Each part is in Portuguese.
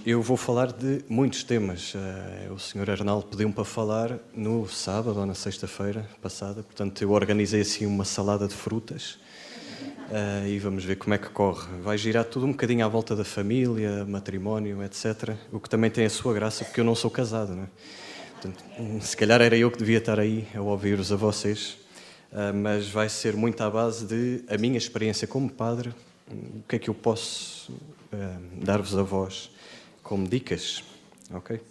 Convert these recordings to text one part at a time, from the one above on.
Eu vou falar de muitos temas. O Sr. Arnaldo pediu-me para falar no sábado ou na sexta-feira passada, portanto eu organizei assim uma salada de frutas e vamos ver como é que corre. Vai girar tudo um bocadinho à volta da família, matrimónio, etc. O que também tem a sua graça, porque eu não sou casado, não é? Portanto, se calhar era eu que devia estar aí a ouvir-vos a vocês, mas vai ser muito à base de a minha experiência como padre, o que é que eu posso dar-vos a vós como dicas, ok?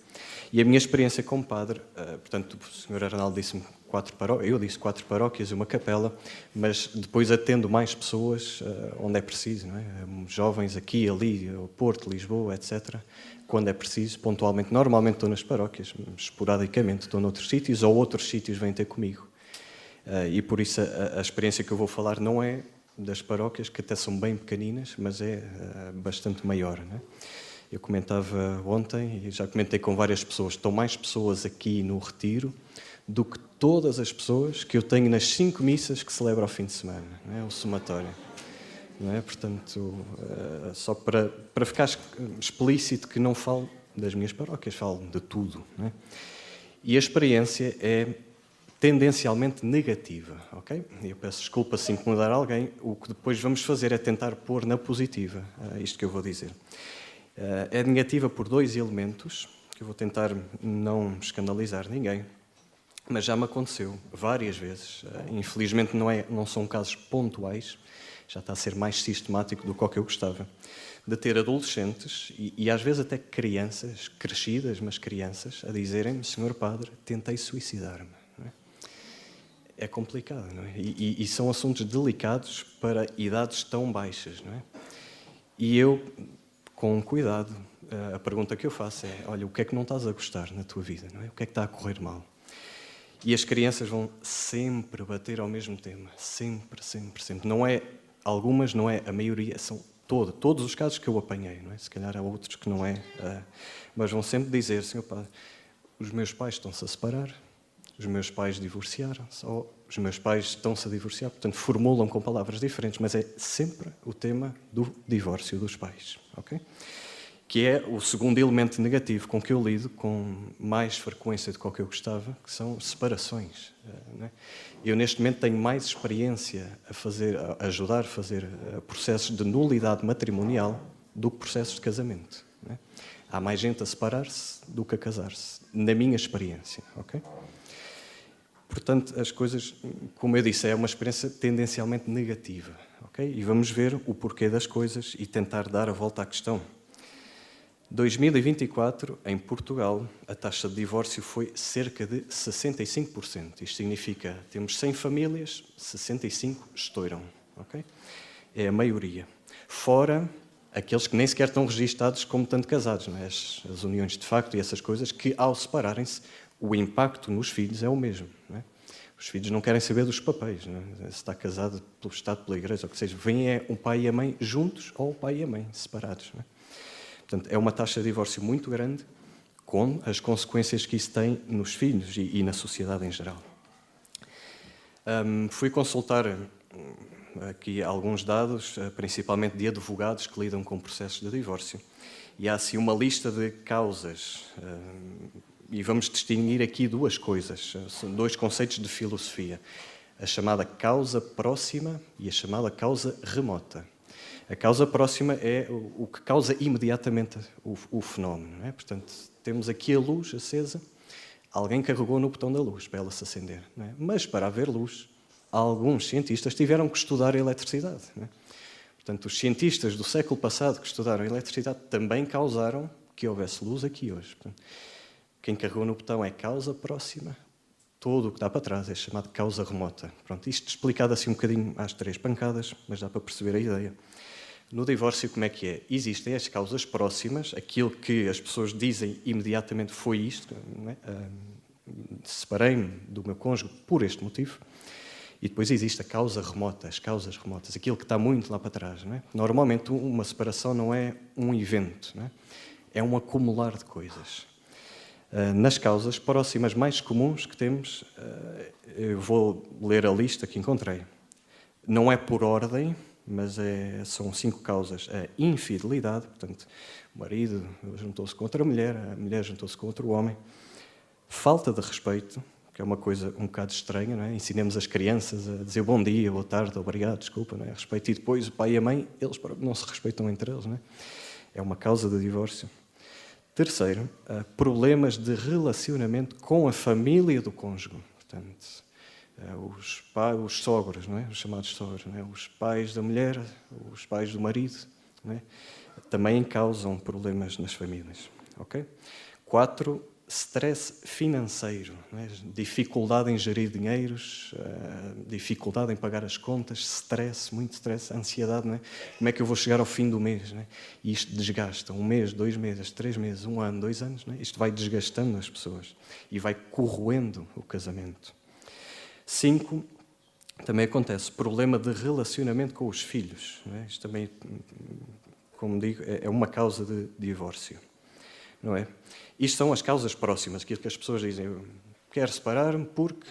E a minha experiência como padre, portanto, o Sr. Arnaldo disse-me 4 paróquias, eu disse 4 paróquias e uma capela, mas depois atendo mais pessoas onde é preciso, não é? Jovens aqui, ali, Porto, Lisboa, etc., quando é preciso, pontualmente. Normalmente estou nas paróquias, esporadicamente estou noutros sítios, ou outros sítios vêm ter comigo. E por isso a experiência que eu vou falar não é das paróquias, que até são bem pequeninas, mas é bastante maior, não é? Eu comentava ontem, e já comentei com várias pessoas, estão mais pessoas aqui no retiro do que todas as pessoas que eu tenho nas 5 missas que celebro ao fim de semana, não é? O somatório. Não é? Portanto, só para ficar explícito que não falo das minhas paróquias, falo de tudo, não é? E a experiência é tendencialmente negativa, ok? Eu peço desculpa se incomodar alguém, o que depois vamos fazer é tentar pôr na positiva isto que eu vou dizer. É negativa por 2 elementos, que eu vou tentar não escandalizar ninguém, mas já me aconteceu várias vezes, infelizmente não são casos pontuais, já está a ser mais sistemático do que eu gostava, de ter adolescentes e às vezes até crianças, crescidas, mas crianças, a dizerem-me: Senhor Padre, tentei suicidar-me. É complicado, não é? E são assuntos delicados para idades tão baixas, não é? E eu, com cuidado, a pergunta que eu faço é: olha, o que é que não estás a gostar na tua vida, não é? O que é que está a correr mal? E as crianças vão sempre bater ao mesmo tema, sempre, sempre, sempre. Não é algumas, não é a maioria, são todos os casos que eu apanhei, não é? Se calhar há outros que não é, mas vão sempre dizer: Senhor Padre, os meus pais estão-se a separar, os meus pais divorciaram-se, ou os meus pais estão-se a divorciar, portanto formulam com palavras diferentes, mas é sempre o tema do divórcio dos pais, ok? Que é o segundo elemento negativo com que eu lido com mais frequência do que eu gostava, que são separações. Não é? Eu, neste momento, tenho mais experiência a ajudar a fazer processos de nulidade matrimonial do que processos de casamento. Não é? Há mais gente a separar-se do que a casar-se, na minha experiência. Ok? Portanto, as coisas, como eu disse, é uma experiência tendencialmente negativa. Okay? E vamos ver o porquê das coisas e tentar dar a volta à questão. 2024, em Portugal, a taxa de divórcio foi cerca de 65%. Isto significa que temos 100 famílias, 65 estouram. Okay? É a maioria. Fora aqueles que nem sequer estão registados como tanto casados, não é? As uniões de facto e essas coisas que, ao separarem-se, o impacto nos filhos é o mesmo. Não é? Os filhos não querem saber dos papéis, não é? Se está casado pelo Estado, pela Igreja, ou o que seja. Vêm um pai e a mãe juntos ou o pai e a mãe separados. Não é? Portanto, é uma taxa de divórcio muito grande, com as consequências que isso tem nos filhos e na sociedade em geral. Fui consultar aqui alguns dados, principalmente de advogados que lidam com processos de divórcio. E há assim uma lista de causas. E vamos distinguir aqui 2 coisas, são 2 conceitos de filosofia. A chamada causa próxima e a chamada causa remota. A causa próxima é o que causa imediatamente o fenómeno. Não é? Portanto, temos aqui a luz acesa, alguém carregou no botão da luz para ela se acender. Não é? Mas para haver luz, alguns cientistas tiveram que estudar a eletricidade. Não é? Portanto, os cientistas do século passado que estudaram a eletricidade também causaram que houvesse luz aqui hoje. Portanto, quem carregou no botão é causa próxima, todo o que dá para trás é chamado causa remota. Pronto, isto explicado assim um bocadinho às 3 pancadas, mas dá para perceber a ideia. No divórcio, como é que é? Existem as causas próximas, aquilo que as pessoas dizem imediatamente foi isto, não é? Separei-me do meu cônjuge por este motivo, e depois existe a causa remota, as causas remotas, aquilo que está muito lá para trás. Não é? Normalmente, uma separação não é um evento, não é? É um acumular de coisas. Nas causas próximas mais comuns que temos, eu vou ler a lista que encontrei. Não é por ordem, mas são 5 causas. A infidelidade, portanto, o marido juntou-se com outra mulher, a mulher juntou-se com outro homem. Falta de respeito, que é uma coisa um bocado estranha, não é? Ensinemos as crianças a dizer bom dia, boa tarde, obrigado, desculpa, não é? Respeito. E depois o pai e a mãe, eles não se respeitam entre eles, não é? É uma causa de divórcio. Terceiro, problemas de relacionamento com a família do cônjuge. Portanto, os sogros, não é? Os chamados sogros, não é? Os pais da mulher, os pais do marido, não é? Também causam problemas nas famílias. Okay? 4, stress financeiro, não é? Dificuldade em gerir dinheiros, dificuldade em pagar as contas, stress, muito stress, ansiedade, não é? Como é que eu vou chegar ao fim do mês? Não é? E isto desgasta 1 mês, 2 meses, 3 meses, 1 ano, 2 anos. Não é? Isto vai desgastando as pessoas e vai corroendo o casamento. 5, também acontece problema de relacionamento com os filhos. Não é? Isto também, como digo, é uma causa de divórcio. Não é? Isto são as causas próximas, aquilo que as pessoas dizem. Eu quero separar-me porque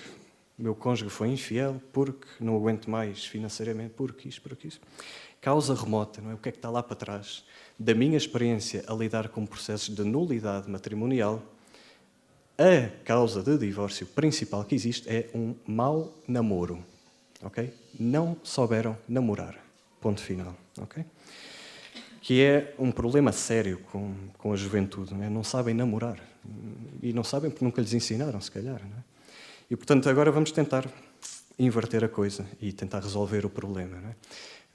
o meu cônjuge foi infiel, porque não aguento mais financeiramente, porque isto. Causa remota, não é? O que é que está lá para trás? Da minha experiência a lidar com processos de nulidade matrimonial, a causa de divórcio principal que existe é um mau namoro. Okay? Não souberam namorar. Ponto final. Okay? Que é um problema sério com a juventude. Não é? Não sabem namorar. E não sabem porque nunca lhes ensinaram, se calhar. Não é? E, portanto, agora vamos tentar inverter a coisa e tentar resolver o problema. Não é?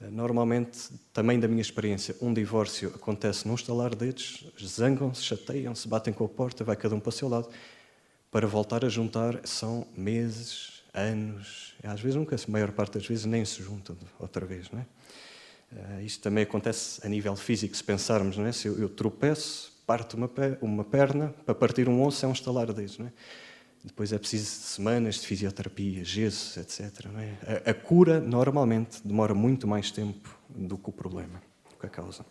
Normalmente, também da minha experiência, um divórcio acontece num estalar de dedos, zangam-se, chateiam-se, batem com a porta, vai cada um para o seu lado. Para voltar a juntar são meses, anos, às vezes nunca, a maior parte das vezes nem se juntam outra vez. Não é? Isto também acontece a nível físico, se pensarmos, não é? Se eu tropeço, parto uma perna, para partir um osso é um estalar de dedos. Não é? Depois é preciso semanas de fisioterapia, gesso, etc. Não é? A cura, normalmente, demora muito mais tempo do que o problema, do que a causa.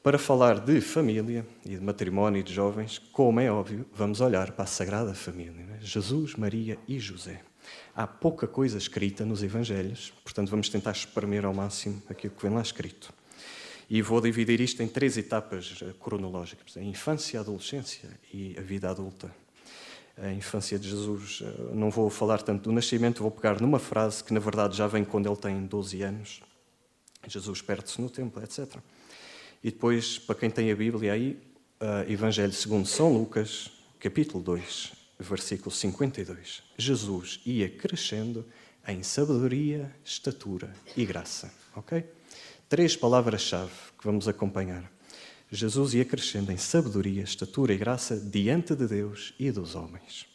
Para falar de família e de matrimónio e de jovens, como é óbvio, vamos olhar para a Sagrada Família. Não é? Jesus, Maria e José. Há pouca coisa escrita nos Evangelhos, portanto vamos tentar espremer ao máximo aquilo que vem lá escrito. E vou dividir isto em 3 etapas cronológicas: a infância, a adolescência e a vida adulta. A infância de Jesus, não vou falar tanto do nascimento, vou pegar numa frase que na verdade já vem quando ele tem 12 anos. Jesus perde-se no templo, etc. E depois, para quem tem a Bíblia aí, Evangelho segundo São Lucas, capítulo 2, versículo 52. Jesus ia crescendo em sabedoria, estatura e graça. Okay? 3 palavras-chave que vamos acompanhar. Jesus ia crescendo em sabedoria, estatura e graça diante de Deus e dos homens.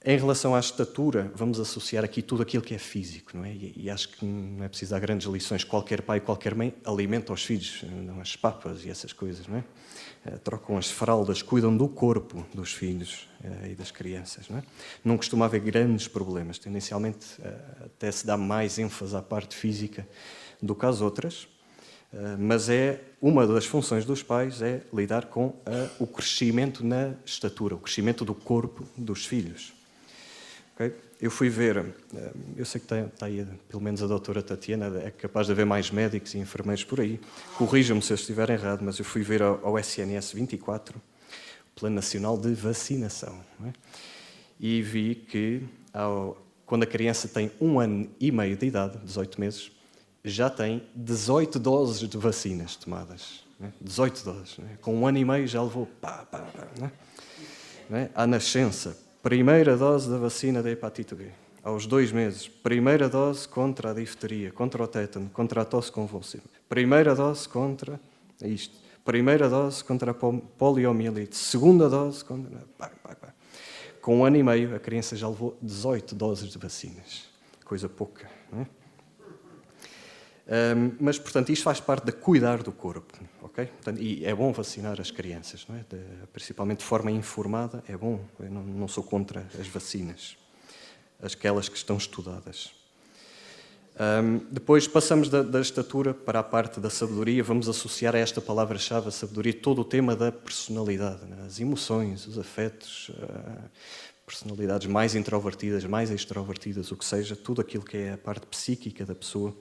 Em relação à estatura, vamos associar aqui tudo aquilo que é físico, não é? E acho que não é preciso dar grandes lições. Qualquer pai, qualquer mãe alimenta os filhos, não as papas e essas coisas, não é? Trocam as fraldas, cuidam do corpo dos filhos e das crianças, não é? Não costuma haver grandes problemas. Tendencialmente, até se dá mais ênfase à parte física do que às outras. Mas uma das funções dos pais é lidar com o crescimento na estatura, o crescimento do corpo dos filhos. Okay? Eu fui ver, eu sei que está aí pelo menos a doutora Tatiana, é capaz de haver mais médicos e enfermeiros por aí, corrijam-me se eu estiver errado, mas eu fui ver ao SNS 24, o Plano Nacional de Vacinação, não é? E vi que quando a criança tem 1 ano e meio de idade, 18 meses, já tem 18 doses de vacinas tomadas. Não é? 18 doses. Não é? Com 1 ano e meio já levou não é? À nascença, primeira dose da vacina da hepatite B. Aos 2 meses, primeira dose contra a difteria, contra o tétano, contra a tosse convulsiva. Primeira dose contra isto. Primeira dose contra a poliomielite. Segunda dose contra... Com 1 ano e meio, a criança já levou 18 doses de vacinas. Coisa pouca, não é? Mas, portanto, isto faz parte de cuidar do corpo, ok? Portanto, e é bom vacinar as crianças, não é? Principalmente de forma informada, é bom. Eu não sou contra as vacinas, aquelas que estão estudadas. Depois passamos da estatura para a parte da sabedoria. Vamos associar a esta palavra-chave, a sabedoria, todo o tema da personalidade, né? As emoções, os afetos, personalidades mais introvertidas, mais extrovertidas, o que seja, tudo aquilo que é a parte psíquica da pessoa.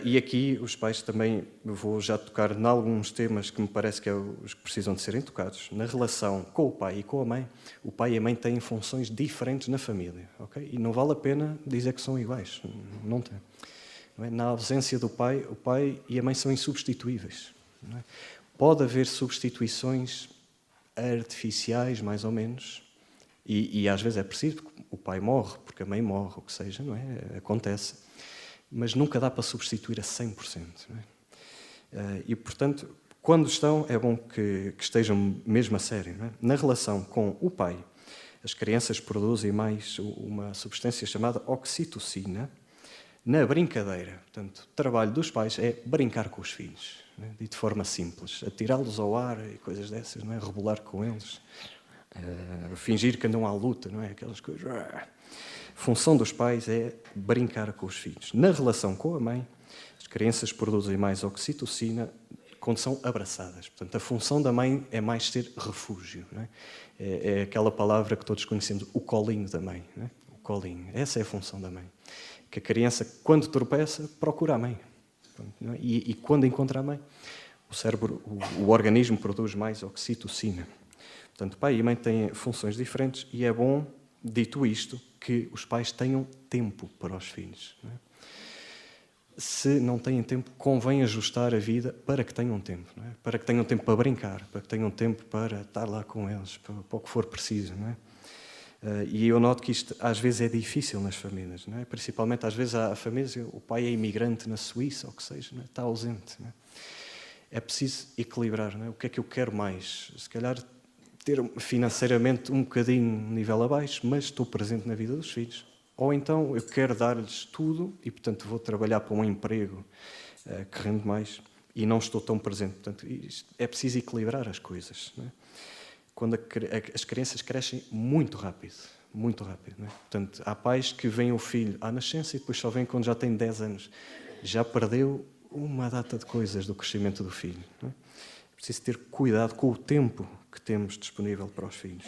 E aqui os pais também, vou já tocar em alguns temas que me parece que é os que precisam de serem tocados. Na relação com o pai e com a mãe, o pai e a mãe têm funções diferentes na família, ok? E não vale a pena dizer que são iguais, não tem. Não é? Na ausência do pai, o pai e a mãe são insubstituíveis. Não é? Pode haver substituições artificiais, mais ou menos, e às vezes é preciso, porque o pai morre, porque a mãe morre, o que seja, não é? Acontece. Mas nunca dá para substituir a 100%. Não é? E, portanto, quando estão, é bom que estejam mesmo a sério. Não é? Na relação com o pai, as crianças produzem mais uma substância chamada oxitocina. Na brincadeira, portanto, o trabalho dos pais é brincar com os filhos, não é? E de forma simples, atirá-los ao ar e coisas dessas, não é? Rebolar com eles, fingir que andam à luta, não é? Aquelas coisas. A função dos pais é brincar com os filhos. Na relação com a mãe, as crianças produzem mais oxitocina quando são abraçadas. Portanto, a função da mãe é mais ser refúgio. Não é? É aquela palavra que todos conhecemos, o colinho da mãe. Não é? O colinho. Essa é a função da mãe. Que a criança, quando tropeça, procura a mãe. Não é? E quando encontra a mãe, o cérebro, o organismo produz mais oxitocina. Portanto, pai e mãe têm funções diferentes e é bom, dito isto, que os pais tenham tempo para os filhos. Não é? Se não têm tempo, convém ajustar a vida para que tenham tempo. Não é? Para que tenham tempo para brincar, para que tenham tempo para estar lá com eles, para o que for preciso. Não é? E eu noto que isto às vezes é difícil nas famílias. Não é? Principalmente às vezes há famílias, o pai é imigrante na Suíça, ou o que seja, não é? Está ausente. Não é? É preciso equilibrar. Não é? O que é que eu quero mais? Se calhar ter financeiramente um bocadinho nível abaixo, mas estou presente na vida dos filhos. Ou então eu quero dar-lhes tudo e, portanto, vou trabalhar para um emprego que rende mais e não estou tão presente. Portanto, é preciso equilibrar as coisas. Não é? Quando as crianças crescem muito rápido. Muito rápido. Não é? Portanto, há pais que veem o filho à nascença e depois só veem quando já tem 10 anos. Já perdeu uma data de coisas do crescimento do filho. Não é? É preciso ter cuidado com o tempo que temos disponível para os filhos.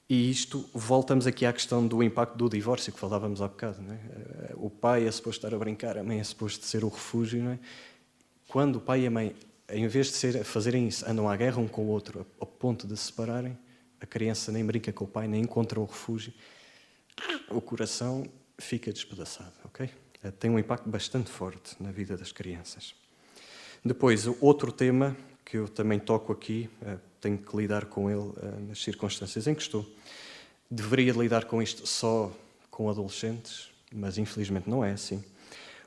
E isto, voltamos aqui à questão do impacto do divórcio, que falávamos há bocado. Não é? O pai é suposto estar a brincar, a mãe é suposto ser o refúgio. Não é? Quando o pai e a mãe, em vez de fazerem isso, andam à guerra um com o outro, ao ponto de se separarem, a criança nem brinca com o pai, nem encontra o refúgio, o coração fica despedaçado. Okay? Tem um impacto bastante forte na vida das crianças. Depois, outro tema que eu também toco aqui, tenho que lidar com ele nas circunstâncias em que estou. Deveria lidar com isto só com adolescentes, mas infelizmente não é assim.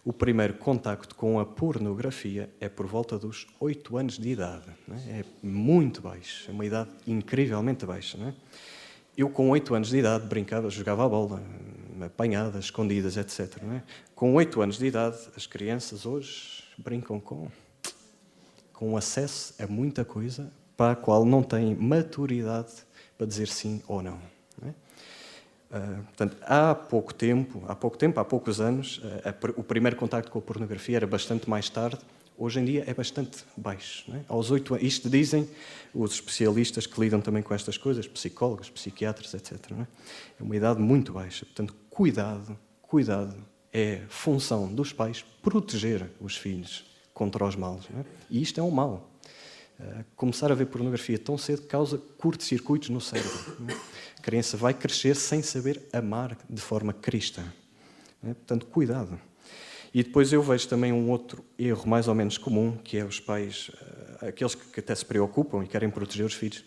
O primeiro contacto com a pornografia é por volta dos 8 anos de idade. Não é? É muito baixo, é uma idade incrivelmente baixa. Não é? Eu, com 8 anos de idade, brincava, jogava a bola, apanhadas, escondidas, etc. Não é? Com 8 anos de idade, as crianças hoje brincam com acesso a muita coisa para a qual não têm maturidade para dizer sim ou não. Não é? Portanto, há poucos anos, o primeiro contacto com a pornografia era bastante mais tarde, hoje em dia é bastante baixo. Não é? Aos 8 anos, isto dizem os especialistas que lidam também com estas coisas, psicólogos, psiquiatras, etc. Não é? É uma idade muito baixa. Portanto, cuidado, é função dos pais proteger os filhos contra os males. Não é? E isto é um mal. Começar a ver pornografia tão cedo causa curtos-circuitos no cérebro. Não é? A criança vai crescer sem saber amar de forma cristã. Não é? Portanto, cuidado. E depois eu vejo também um outro erro mais ou menos comum, que é os pais, aqueles que até se preocupam e querem proteger os filhos,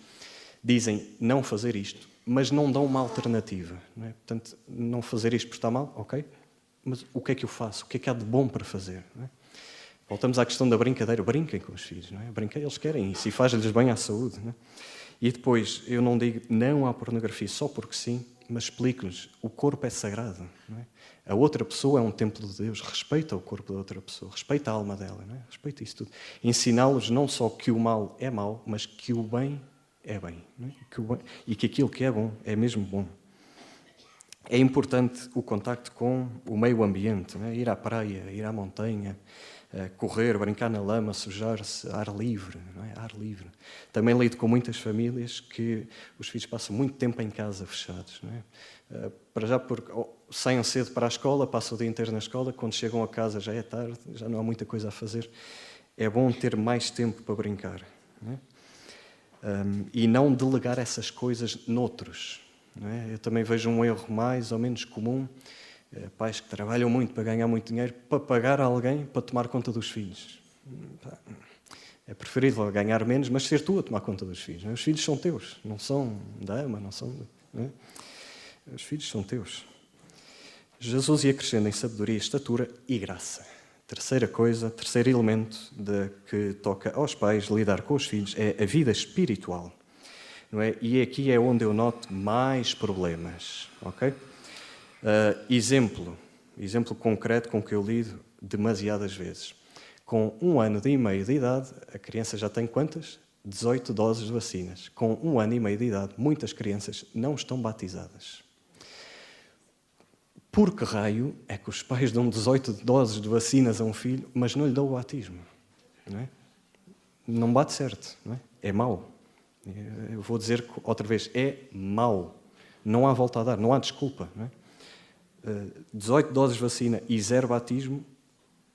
dizem não fazer isto, mas não dão uma alternativa. Não é? Portanto, não fazer isto porque está mal, ok, mas o que é que eu faço? O que é que há de bom para fazer? Não é? Voltamos à questão da brincadeira. Brinquem com os filhos. Não é? Brinquem, eles querem isso e faz-lhes bem à saúde. Não é? E depois, eu não digo não à pornografia só porque sim, mas explico-lhes, o corpo é sagrado. Não é? A outra pessoa é um templo de Deus. Respeita o corpo da outra pessoa. Respeita a alma dela. Não é? Respeita isso tudo. Ensiná-los não só que o mal é mau, mas que o bem é bem. Não é? E que aquilo que é bom é mesmo bom. É importante o contacto com o meio ambiente. Não é? Ir à praia, ir à montanha, correr, brincar na lama, sujar-se, ar livre, não é? Ar livre. Também lido com muitas famílias que os filhos passam muito tempo em casa fechados, não é? Para já porque saiam cedo para a escola, passam o dia inteiro na escola, quando chegam a casa já é tarde, já não há muita coisa a fazer. É bom ter mais tempo para brincar, não é? E não delegar essas coisas noutros, não é? Eu também vejo um erro mais ou menos comum, pais que trabalham muito para ganhar muito dinheiro, para pagar a alguém para tomar conta dos filhos. É preferível ganhar menos, mas ser tu a tomar conta dos filhos, não é? Os filhos são teus, não são da ama, não são... Não é? Os filhos são teus. Jesus ia crescendo em sabedoria, estatura e graça. Terceiro elemento que toca aos pais lidar com os filhos é a vida espiritual. Não é? E aqui é onde eu noto mais problemas. Okay? Exemplo concreto com que eu lido demasiadas vezes. Com 1 ano e meio de idade, a criança já tem quantas? 18 doses de vacinas. Com 1 ano e meio de idade, muitas crianças não estão batizadas. Por que raio é que os pais dão 18 doses de vacinas a um filho, mas não lhe dão o batismo? Não é? Não bate certo, não é? É mau. Eu vou dizer outra vez, é mau. Não há volta a dar, não há desculpa. Não é? 18 doses de vacina e 0 batismo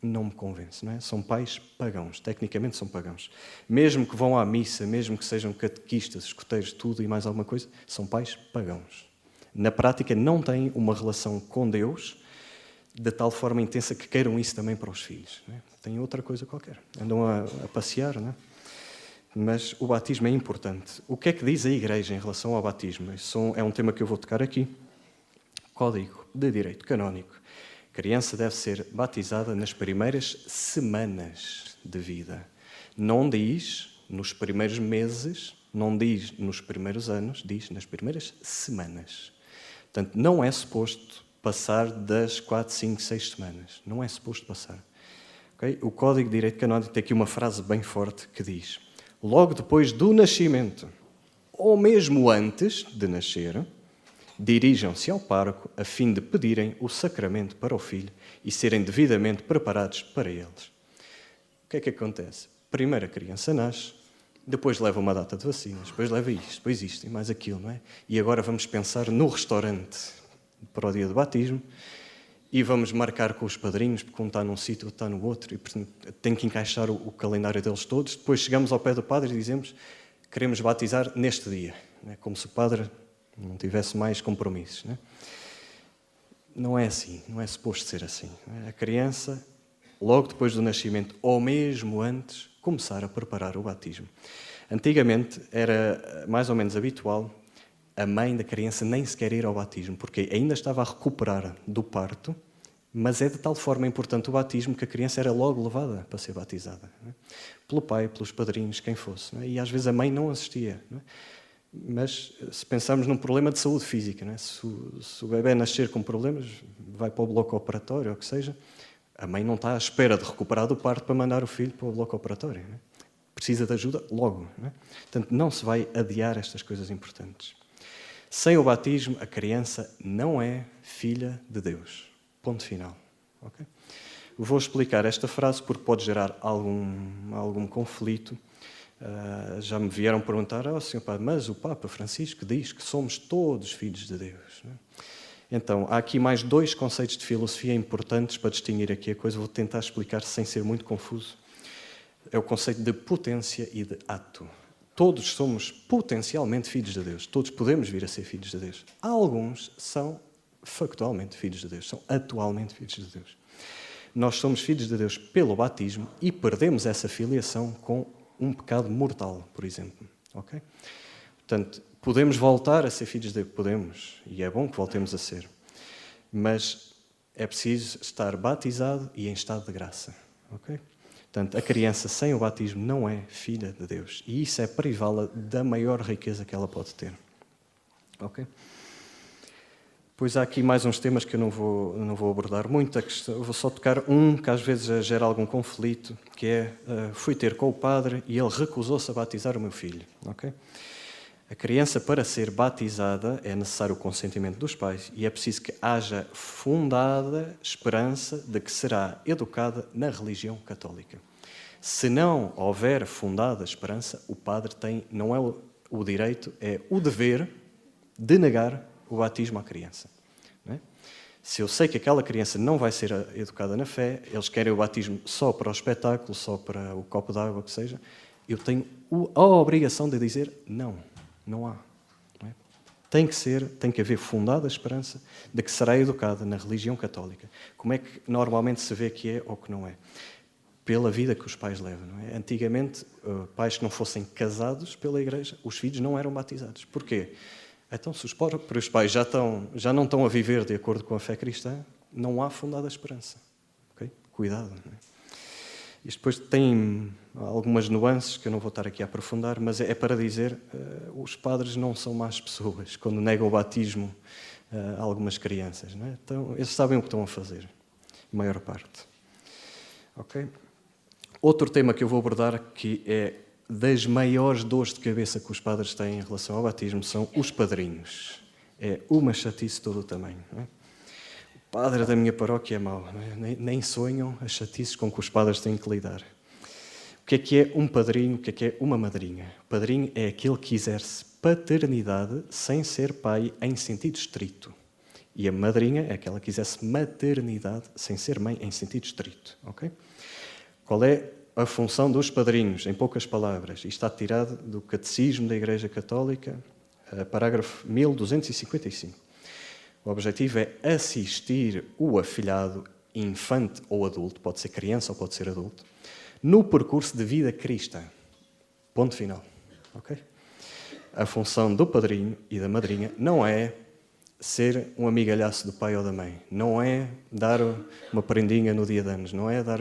não me convence. Não é? São pais pagãos, tecnicamente são pagãos. Mesmo que vão à missa, mesmo que sejam catequistas, escuteiros, tudo e mais alguma coisa, são pais pagãos. Na prática, não têm uma relação com Deus de tal forma intensa que queiram isso também para os filhos. Não é? Têm outra coisa qualquer. Andam a passear, não é? Mas o batismo é importante. O que é que diz a Igreja em relação ao batismo? Isso é um tema que eu vou tocar aqui. Código de Direito Canónico. A criança deve ser batizada nas primeiras semanas de vida. Não diz nos primeiros meses, não diz nos primeiros anos, diz nas primeiras semanas. Portanto, não é suposto passar das 4, 5, 6 semanas. Não é suposto passar. Okay? O Código de Direito Canónico tem aqui uma frase bem forte que diz: logo depois do nascimento, ou mesmo antes de nascer, dirijam-se ao pároco a fim de pedirem o sacramento para o filho e serem devidamente preparados para eles. O que é que acontece? Primeiro a criança nasce, depois leva uma data de vacinas, depois leva isto, depois isto e mais aquilo, não é? E agora vamos pensar no restaurante para o dia do batismo e vamos marcar com os padrinhos, porque um está num sítio, outro está no outro, e tem que encaixar o calendário deles todos. Depois chegamos ao pé do padre e dizemos: queremos batizar neste dia, não é? Como se o padre não tivesse mais compromissos. Não é? Não é assim, não é suposto ser assim. Não é? A criança, logo depois do nascimento, ou mesmo antes, começar a preparar o batismo. Antigamente era mais ou menos habitual a mãe da criança nem sequer ir ao batismo, porque ainda estava a recuperar do parto, mas é de tal forma importante o batismo que a criança era logo levada para ser batizada. Não é? Pelo pai, pelos padrinhos, quem fosse. Não é? E às vezes a mãe não assistia. Não é? Mas se pensarmos num problema de saúde física, não é? Se o bebê nascer com problemas, vai para o bloco operatório, ou o que seja, a mãe não está à espera de recuperar do parto para mandar o filho para o bloco operatório. Não é? Precisa de ajuda logo. Não é? Portanto, não se vai adiar estas coisas importantes. Sem o batismo, a criança não é filha de Deus. Ponto final. Okay? Vou explicar esta frase porque pode gerar algum conflito. Já me vieram perguntar: Sr. Padre, mas o Papa Francisco diz que somos todos filhos de Deus. Não é? Então, há aqui mais 2 conceitos de filosofia importantes para distinguir aqui a coisa. Vou tentar explicar sem ser muito confuso. É o conceito de potência e de ato. Todos somos potencialmente filhos de Deus. Todos podemos vir a ser filhos de Deus. Alguns são factualmente filhos de Deus. São atualmente filhos de Deus. Nós somos filhos de Deus pelo batismo e perdemos essa filiação com um pecado mortal, por exemplo. Okay? Portanto, podemos voltar a ser filhos de Deus? Podemos. E é bom que voltemos a ser. Mas é preciso estar batizado e em estado de graça. Okay? Portanto, a criança sem o batismo não é filha de Deus. E isso é privá-la da maior riqueza que ela pode ter. Ok? Pois há aqui mais uns temas que eu não vou abordar muito. Eu vou só tocar um que às vezes gera algum conflito, que é: fui ter com o padre e ele recusou-se a batizar o meu filho. Ok? A criança, para ser batizada, é necessário o consentimento dos pais e é preciso que haja fundada esperança de que será educada na religião católica. Se não houver fundada esperança, o padre tem, não é o direito, é o dever de negar o batismo à criança. Não é? Se eu sei que aquela criança não vai ser educada na fé, eles querem o batismo só para o espetáculo, só para o copo d'água, que seja, eu tenho a obrigação de dizer não, não há. Não é? Tem que haver fundada esperança de que será educada na religião católica. Como é que normalmente se vê que é ou que não é? Pela vida que os pais levam. Não é? Antigamente, pais que não fossem casados pela Igreja, os filhos não eram batizados. Porquê? Então, se os próprios pais já não estão a viver de acordo com a fé cristã, não há fundada esperança. Okay? Cuidado. Não é? Isto depois tem algumas nuances que eu não vou estar aqui a aprofundar, mas é para dizer os padres não são más pessoas quando negam o batismo a algumas crianças. Não é? Então, eles sabem o que estão a fazer, a maior parte. Ok? Outro tema que eu vou abordar, que é das maiores dores de cabeça que os padres têm em relação ao batismo, são os padrinhos. É uma chatice de todo o tamanho. Não é? O padre da minha paróquia é mau. Não é? Nem sonham as chatices com que os padres têm que lidar. O que é um padrinho? O que é uma madrinha? O padrinho é aquele que exerce paternidade sem ser pai em sentido estrito. E a madrinha é aquela que exerce maternidade sem ser mãe em sentido estrito. Ok? Qual é a função dos padrinhos, em poucas palavras? Isto está tirado do Catecismo da Igreja Católica, parágrafo 1255. O objetivo é assistir o afilhado, infante ou adulto, pode ser criança ou pode ser adulto, no percurso de vida cristã. Ponto final. Okay? A função do padrinho e da madrinha não é ser um amigalhaço do pai ou da mãe, não é dar uma prendinha no dia de anos, não é dar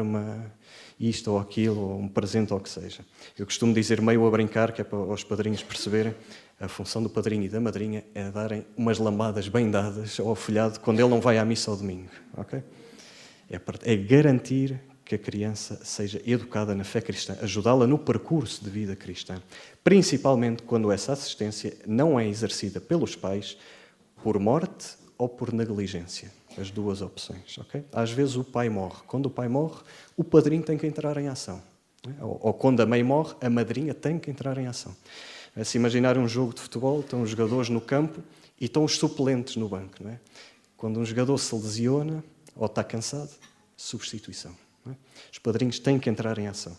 isto ou aquilo, ou um presente ou o que seja. Eu costumo dizer meio a brincar, que é para os padrinhos perceberem, a função do padrinho e da madrinha é darem umas lambadas bem dadas ao afilhado quando ele não vai à missa ao domingo. Okay? É garantir que a criança seja educada na fé cristã, ajudá-la no percurso de vida cristã, principalmente quando essa assistência não é exercida pelos pais por morte ou por negligência. As duas opções. Okay? Às vezes o pai morre. Quando o pai morre, o padrinho tem que entrar em ação. Ou quando a mãe morre, a madrinha tem que entrar em ação. Se imaginar um jogo de futebol, estão os jogadores no campo e estão os suplentes no banco. Não é? Quando um jogador se lesiona ou está cansado, substituição. Não é? Os padrinhos têm que entrar em ação.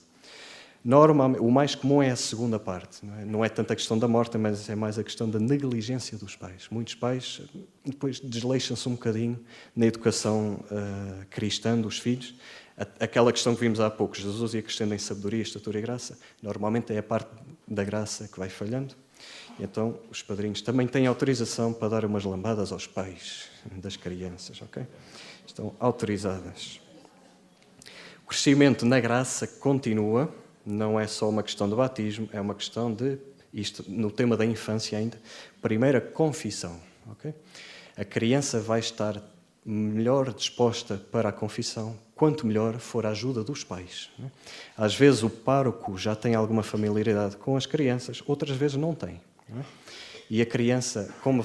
Normalmente, o mais comum é a segunda parte. Não é tanto a questão da morte, mas é mais a questão da negligência dos pais. Muitos pais depois desleixam-se um bocadinho na educação cristã dos filhos. Aquela questão que vimos há pouco, Jesus ia crescendo em sabedoria, estatura e graça, normalmente é a parte da graça que vai falhando. Então, os padrinhos também têm autorização para dar umas lambadas aos pais das crianças. Okay? Estão autorizadas. O crescimento na graça continua. Não é só uma questão de batismo, é uma questão de, isto no tema da infância ainda, primeira confissão. Okay? A criança vai estar melhor disposta para a confissão quanto melhor for a ajuda dos pais. Né? Às vezes o pároco já tem alguma familiaridade com as crianças, outras vezes não tem. Né? E a criança, como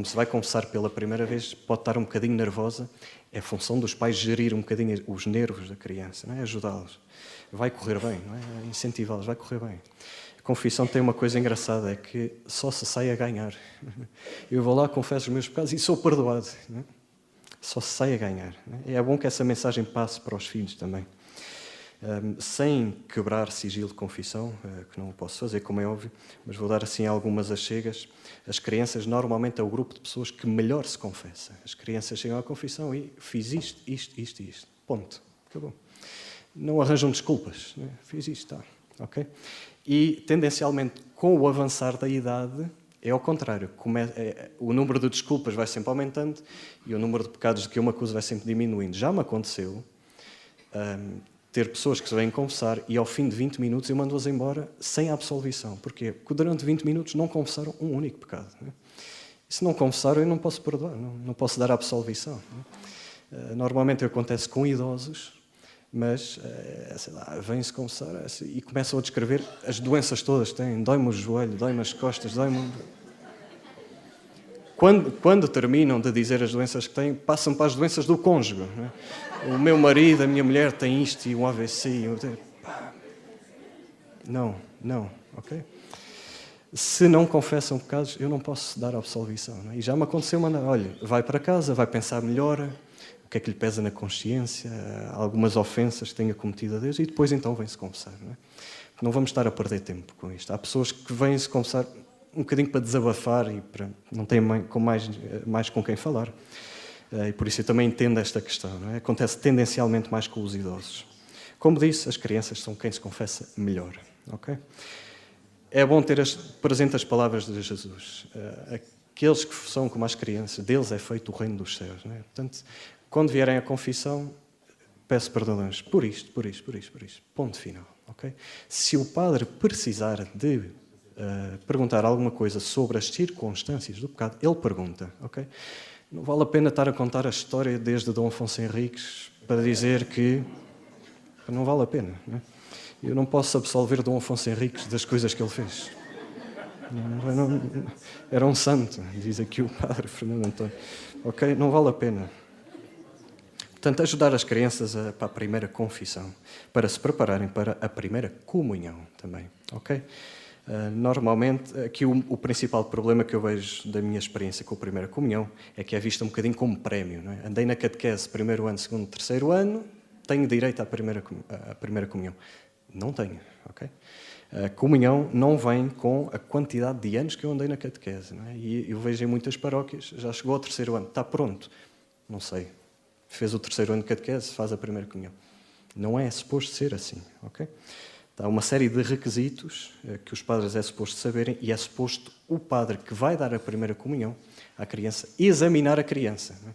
se vai confessar pela primeira vez, pode estar um bocadinho nervosa. É função dos pais gerir um bocadinho os nervos da criança, não é? Ajudá-los. Vai correr bem, não é? Incentivá-los, vai correr bem. A confissão tem uma coisa engraçada, é que só se sai a ganhar. Eu vou lá, confesso os meus pecados e sou perdoado. Não é? Só se sai a ganhar. Não é? É bom que essa mensagem passe para os filhos também. Sem quebrar sigilo de confissão, que não o posso fazer, como é óbvio, mas vou dar assim algumas achegas. As crianças normalmente é o grupo de pessoas que melhor se confessa. As crianças chegam à confissão e fiz isto, isto e isto. Ponto. Acabou. Não arranjam desculpas. Né? Fiz isto, tá. Ok? E, tendencialmente, com o avançar da idade, é ao contrário. O número de desculpas vai sempre aumentando e o número de pecados de que eu me acuso vai sempre diminuindo. Já me aconteceu ter pessoas que se vêm confessar e ao fim de 20 minutos eu mando-as embora sem absolvição. Porquê? Porque durante 20 minutos não confessaram um único pecado. Né? E se não confessaram, eu não posso perdoar, não posso dar absolvição. Né? Normalmente acontece com idosos, Mas, sei lá, vêm-se confessar e começam a descrever as doenças todas que têm. Dói-me o joelho, dói-me as costas, dói-me... Quando terminam de dizer as doenças que têm, passam para as doenças do cônjuge. Não é? O meu marido, a minha mulher tem isto e um AVC. Não, ok? Se não confessam pecados, eu não posso dar absolvição. Não é? E já me aconteceu mandar, olha, vai para casa, vai pensar melhor, o que é que lhe pesa na consciência, algumas ofensas que tenha cometido a Deus, e depois então vem-se confessar. Não vamos estar a perder tempo com isto. Há pessoas que vêm-se confessar um bocadinho para desabafar e para não têm mais com quem falar. E por isso eu também entendo esta questão. Não é? Acontece tendencialmente mais com os idosos. Como disse, as crianças são quem se confessa melhor. Okay? É bom ter presente as palavras de Jesus. Aqueles que são como as crianças, deles é feito o reino dos céus. Não é? Portanto, quando vierem à confissão, peço perdão a Deus por isto. Ponto final. Okay? Se o padre precisar de perguntar alguma coisa sobre as circunstâncias do pecado, ele pergunta. Okay? Não vale a pena estar a contar a história desde Dom Afonso Henriques para dizer que... Não vale a pena. Não é? Eu não posso absolver Dom Afonso Henriques das coisas que ele fez. Era um santo, diz aqui o padre Fernando António. Ok? Não vale a pena. Portanto, ajudar as crianças para a primeira confissão, para se prepararem para a primeira comunhão também. Ok? Normalmente, aqui o principal problema que eu vejo da minha experiência com a primeira comunhão é que é vista um bocadinho como prémio. Não é? Andei na catequese primeiro ano, segundo, terceiro ano, tenho direito à primeira comunhão. Não tenho, ok? A comunhão não vem com a quantidade de anos que eu andei na catequese. Não é? E eu vejo em muitas paróquias, já chegou ao terceiro ano, está pronto. Não sei. Fez o terceiro ano de catequese, faz a primeira comunhão. Não é suposto ser assim, ok? Há uma série de requisitos que os padres é suposto saberem e é suposto o padre que vai dar a primeira comunhão à criança examinar a criança. Não é?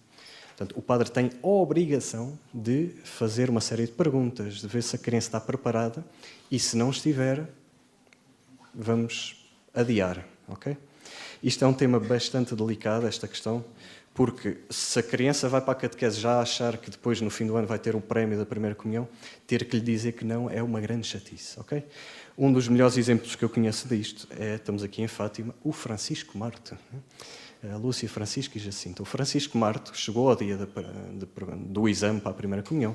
Portanto, o padre tem a obrigação de fazer uma série de perguntas, de ver se a criança está preparada e, se não estiver, vamos adiar. Okay? Isto é um tema bastante delicado, esta questão, porque se a criança vai para a catequese já a achar que depois, no fim do ano, vai ter o prémio da primeira comunhão, ter que lhe dizer que não é uma grande chatice. Okay? Um dos melhores exemplos que eu conheço disto é, estamos aqui em Fátima, o Francisco Marto. A Lúcia, Francisco e Jacinto. O Francisco Marto chegou ao dia do exame para a primeira comunhão.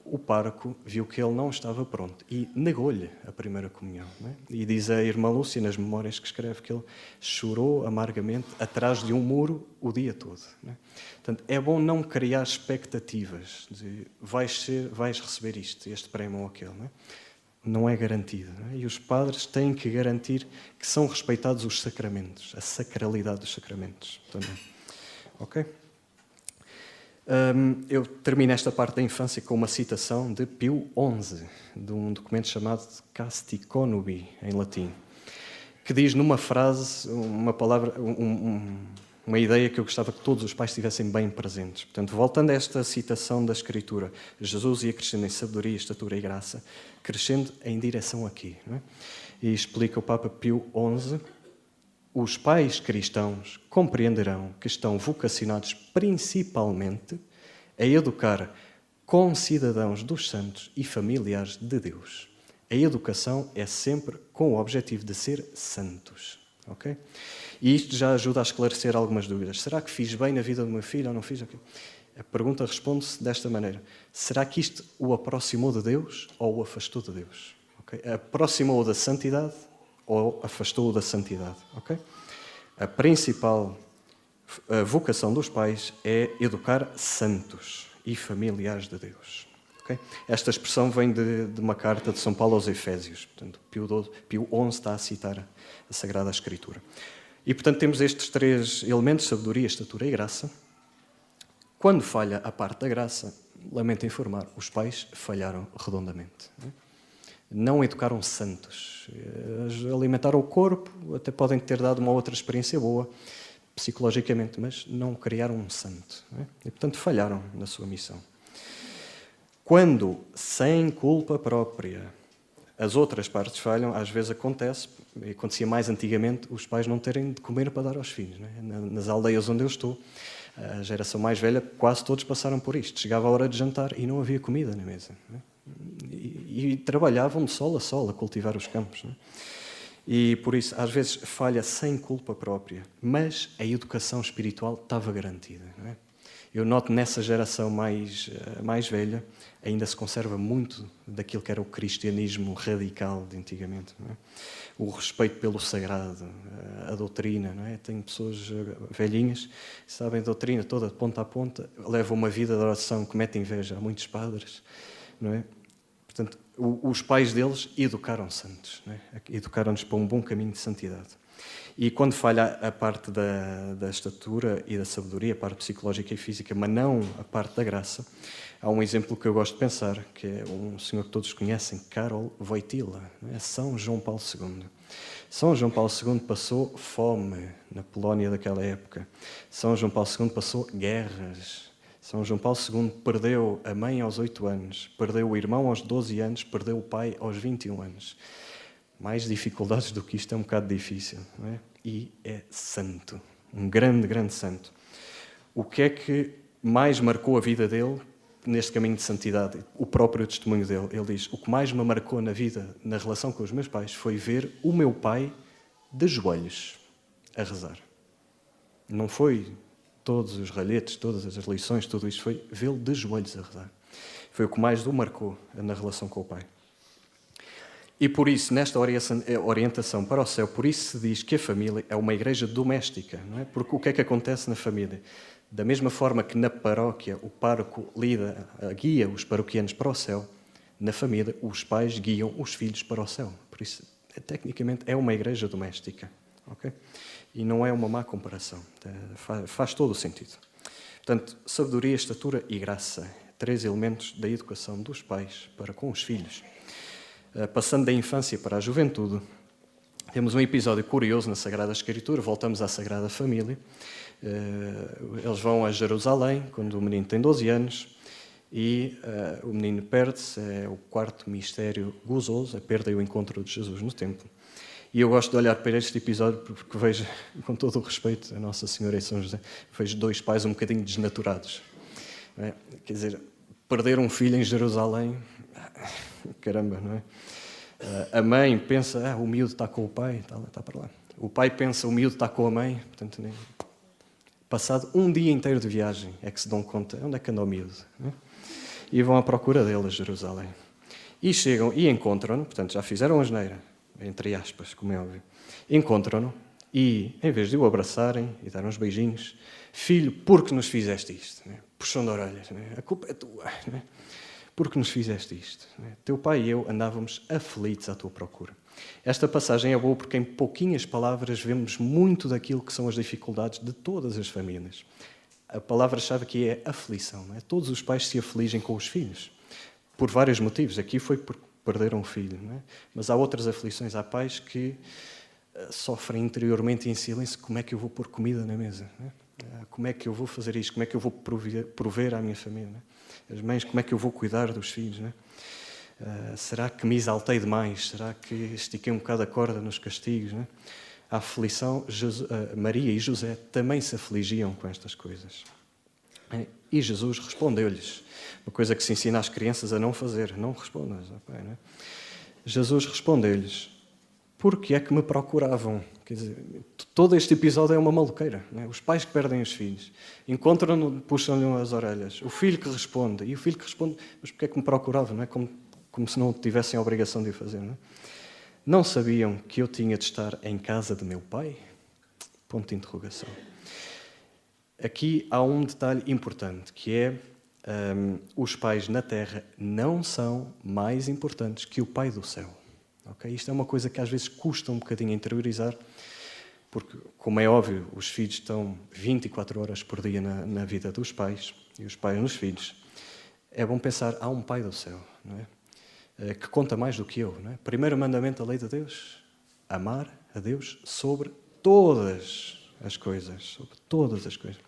O pároco viu que ele não estava pronto e negou-lhe a primeira comunhão. Não é? E diz a irmã Lúcia, nas memórias que escreve, que ele chorou amargamente atrás de um muro o dia todo. Não é? Portanto, é bom não criar expectativas de vais receber isto, este prémio ou aquele. Não é garantido. Não é? E os padres têm que garantir que são respeitados os sacramentos, a sacralidade dos sacramentos também. Ok? Eu termino esta parte da infância com uma citação de Pio XI, de um documento chamado Casti Connubii, em latim, que diz numa frase, uma palavra, uma ideia que eu gostava que todos os pais tivessem bem presentes. Portanto, voltando a esta citação da Escritura, Jesus ia crescendo em sabedoria, estatura e graça, crescendo em direção aqui. Não é? E explica o Papa Pio XI, os pais cristãos compreenderão que estão vocacionados principalmente a educar concidadãos dos santos e familiares de Deus. A educação é sempre com o objetivo de ser santos. Ok? E isto já ajuda a esclarecer algumas dúvidas. Será que fiz bem na vida do meu filho ou não fiz? A pergunta responde-se desta maneira. Será que isto o aproximou de Deus ou o afastou de Deus? Okay? Aproximou-o da santidade ou afastou-o da santidade? Okay? A principal vocação dos pais é educar santos e familiares de Deus. Okay? Esta expressão vem de uma carta de São Paulo aos Efésios. Portanto, Pio XI está a citar a Sagrada Escritura. E, portanto, temos estes três elementos, sabedoria, estatura e graça. Quando falha a parte da graça, lamento informar, os pais falharam redondamente. Não educaram santos. Alimentaram o corpo, até podem ter dado uma outra experiência boa, psicologicamente, mas não criaram um santo. E, portanto, falharam na sua missão. Quando, sem culpa própria, as outras partes falham, às vezes acontecia mais antigamente, os pais não terem de comer para dar aos filhos. Não é? Nas aldeias onde eu estou, A geração mais velha, quase todos passaram por isto. Chegava a hora de jantar e não havia comida na mesa. Não é? E trabalhavam de sol a sol a cultivar os campos. Não é? E por isso, às vezes, falha sem culpa própria. Mas a educação espiritual estava garantida. Não é? Eu noto nessa geração mais velha, ainda se conserva muito daquilo que era o cristianismo radical de antigamente. Não é? O respeito pelo sagrado, a doutrina. Não é? Tenho pessoas velhinhas que sabem a doutrina toda, de ponta a ponta, levam uma vida de oração que mete inveja a muitos padres. Não é? Portanto, os pais deles educaram santos, não é? Educaram-nos para um bom caminho de santidade. E quando falha a parte da estatura e da sabedoria, a parte psicológica e física, mas não a parte da graça, há um exemplo que eu gosto de pensar, que é um senhor que todos conhecem, Karol Wojtyla, é? São João Paulo II. São João Paulo II passou fome na Polónia daquela época. São João Paulo II passou guerras. São João Paulo II perdeu a mãe aos 8 anos, perdeu o irmão aos 12 anos, perdeu o pai aos 21 anos. Mais dificuldades do que isto é um bocado difícil. Não é? E é santo, um grande, grande santo. O que é que mais marcou a vida dele neste caminho de santidade? O próprio testemunho dele. Ele diz, o que mais me marcou na vida, na relação com os meus pais, foi ver o meu pai de joelhos a rezar. Não foi todos os ralhetes, todas as lições, tudo isto, foi vê-lo de joelhos a rezar. Foi o que mais o marcou na relação com o pai. E por isso, nesta orientação para o céu, por isso se diz que a família é uma igreja doméstica, não é? Porque o que é que acontece na família? Da mesma forma que na paróquia o pároco guia os paroquianos para o céu, na família os pais guiam os filhos para o céu. Por isso, tecnicamente, é uma igreja doméstica. Okay? E não é uma má comparação. Faz todo o sentido. Portanto, sabedoria, estatura e graça. 3 elementos da educação dos pais para com os filhos. Passando da infância para a juventude, temos um episódio curioso na Sagrada Escritura, voltamos à Sagrada Família. Eles vão a Jerusalém, quando o menino tem 12 anos, e o menino perde-se, é o 4º mistério gozoso, a perda e o encontro de Jesus no templo. E eu gosto de olhar para este episódio porque vejo, com todo o respeito a Nossa Senhora e São José, vejo 2 pais um bocadinho desnaturados. Não é? Quer dizer, perder um filho em Jerusalém... Caramba, não é? A mãe pensa, o miúdo está com o pai, está para lá. O pai pensa, o miúdo está com a mãe. Portanto, passado um dia inteiro de viagem é que se dão conta onde é que anda o miúdo. Não é? E vão à procura dele a Jerusalém. E chegam e encontram-no, portanto já fizeram a asneira, entre aspas, como é óbvio. Encontram-no e, em vez de o abraçarem e dar uns beijinhos, filho, por que nos fizeste isto? Não é? Puxão de orelhas, não é? A culpa é tua. Não é? Porque nos fizeste isto? Teu pai e eu andávamos aflitos à tua procura. Esta passagem é boa porque em pouquinhas palavras vemos muito daquilo que são as dificuldades de todas as famílias. A palavra-chave aqui é aflição. Não é? Todos os pais se afligem com os filhos, por vários motivos. Aqui foi porque perderam um filho. Não é? Mas há outras aflições. Há pais que sofrem interiormente em silêncio. Como é que eu vou pôr comida na mesa? Não é? Como é que eu vou fazer isto? Como é que eu vou prover à minha família? Não é? As mães, como é que eu vou cuidar dos filhos? Não é? Será que me exaltei demais? Será que estiquei um bocado a corda nos castigos? Não é? A aflição, Maria e José também se afligiam com estas coisas. E Jesus respondeu-lhes, uma coisa que se ensina às crianças a não fazer, não respondas. Pai, não é? Jesus respondeu-lhes, por que é que me procuravam? Quer dizer, todo este episódio é uma maluqueira. Não é? Os pais que perdem os filhos, encontram-no, puxam-lhe as orelhas. O filho que responde, e o filho que responde, mas por que é que me procuravam? Não é? Como se não tivessem a obrigação de o fazer. Não é? Não sabiam que eu tinha de estar em casa de meu pai? Ponto de interrogação. Aqui há um detalhe importante, que é os pais na terra não são mais importantes que o pai do céu. Okay? Isto é uma coisa que às vezes custa um bocadinho interiorizar, porque, como é óbvio, os filhos estão 24 horas por dia na vida dos pais e os pais nos filhos. É bom pensar, há um pai do céu, não é? Que conta mais do que eu. Não é? Primeiro mandamento da lei de Deus, amar a Deus sobre todas as coisas. Sobre todas as coisas.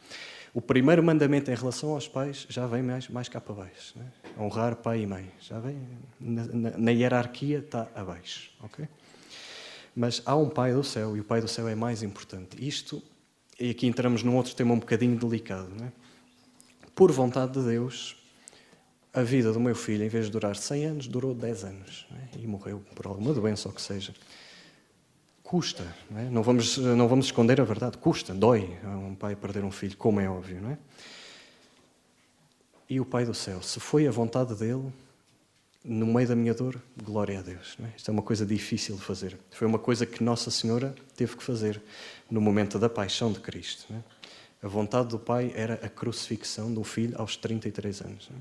O primeiro mandamento em relação aos pais já vem mais cá para baixo. Não é? Honrar pai e mãe. Já vem, na hierarquia está abaixo. Okay? Mas há um pai do céu e o pai do céu é mais importante. Isto e aqui entramos num outro tema um bocadinho delicado, não é? Por vontade de Deus, a vida do meu filho, em vez de durar 100 anos, durou 10 anos, não é? E morreu por alguma doença ou o que seja. Custa, não é? Não vamos esconder a verdade, custa, dói a um pai perder um filho, como é óbvio, não é? E o Pai do céu, se foi a vontade dele, no meio da minha dor, glória a Deus. Não é? Isto é uma coisa difícil de fazer. Foi uma coisa que Nossa Senhora teve que fazer no momento da paixão de Cristo. Não é? A vontade do Pai era a crucifixão do filho aos 33 anos. Não é?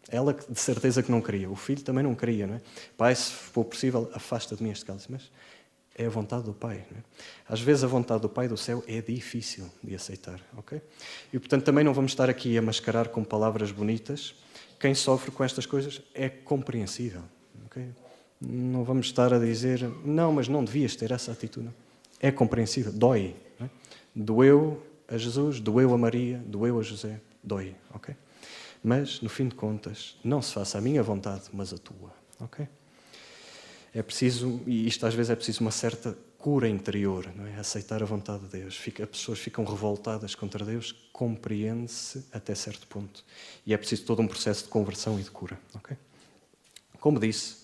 Ela, de certeza, que não queria. O filho também não queria. Não é? Pai, se for possível, afasta de mim este cálice. Mas é a vontade do Pai. Não é? Às vezes a vontade do Pai do céu é difícil de aceitar. Okay? E, portanto, também não vamos estar aqui a mascarar com palavras bonitas. Quem sofre com estas coisas é compreensível. Okay? Não vamos estar a dizer, não, mas não devias ter essa atitude. É compreensível, dói. Não é? Doeu a Jesus, doeu a Maria, doeu a José, dói. Okay? Mas, no fim de contas, não se faça a minha vontade, mas a tua. Okay? É preciso, e isto às vezes é preciso uma certa cura interior, não é? Aceitar a vontade de Deus. As pessoas ficam revoltadas contra Deus, compreende-se até certo ponto. E é preciso todo um processo de conversão e de cura. Okay? Como disse,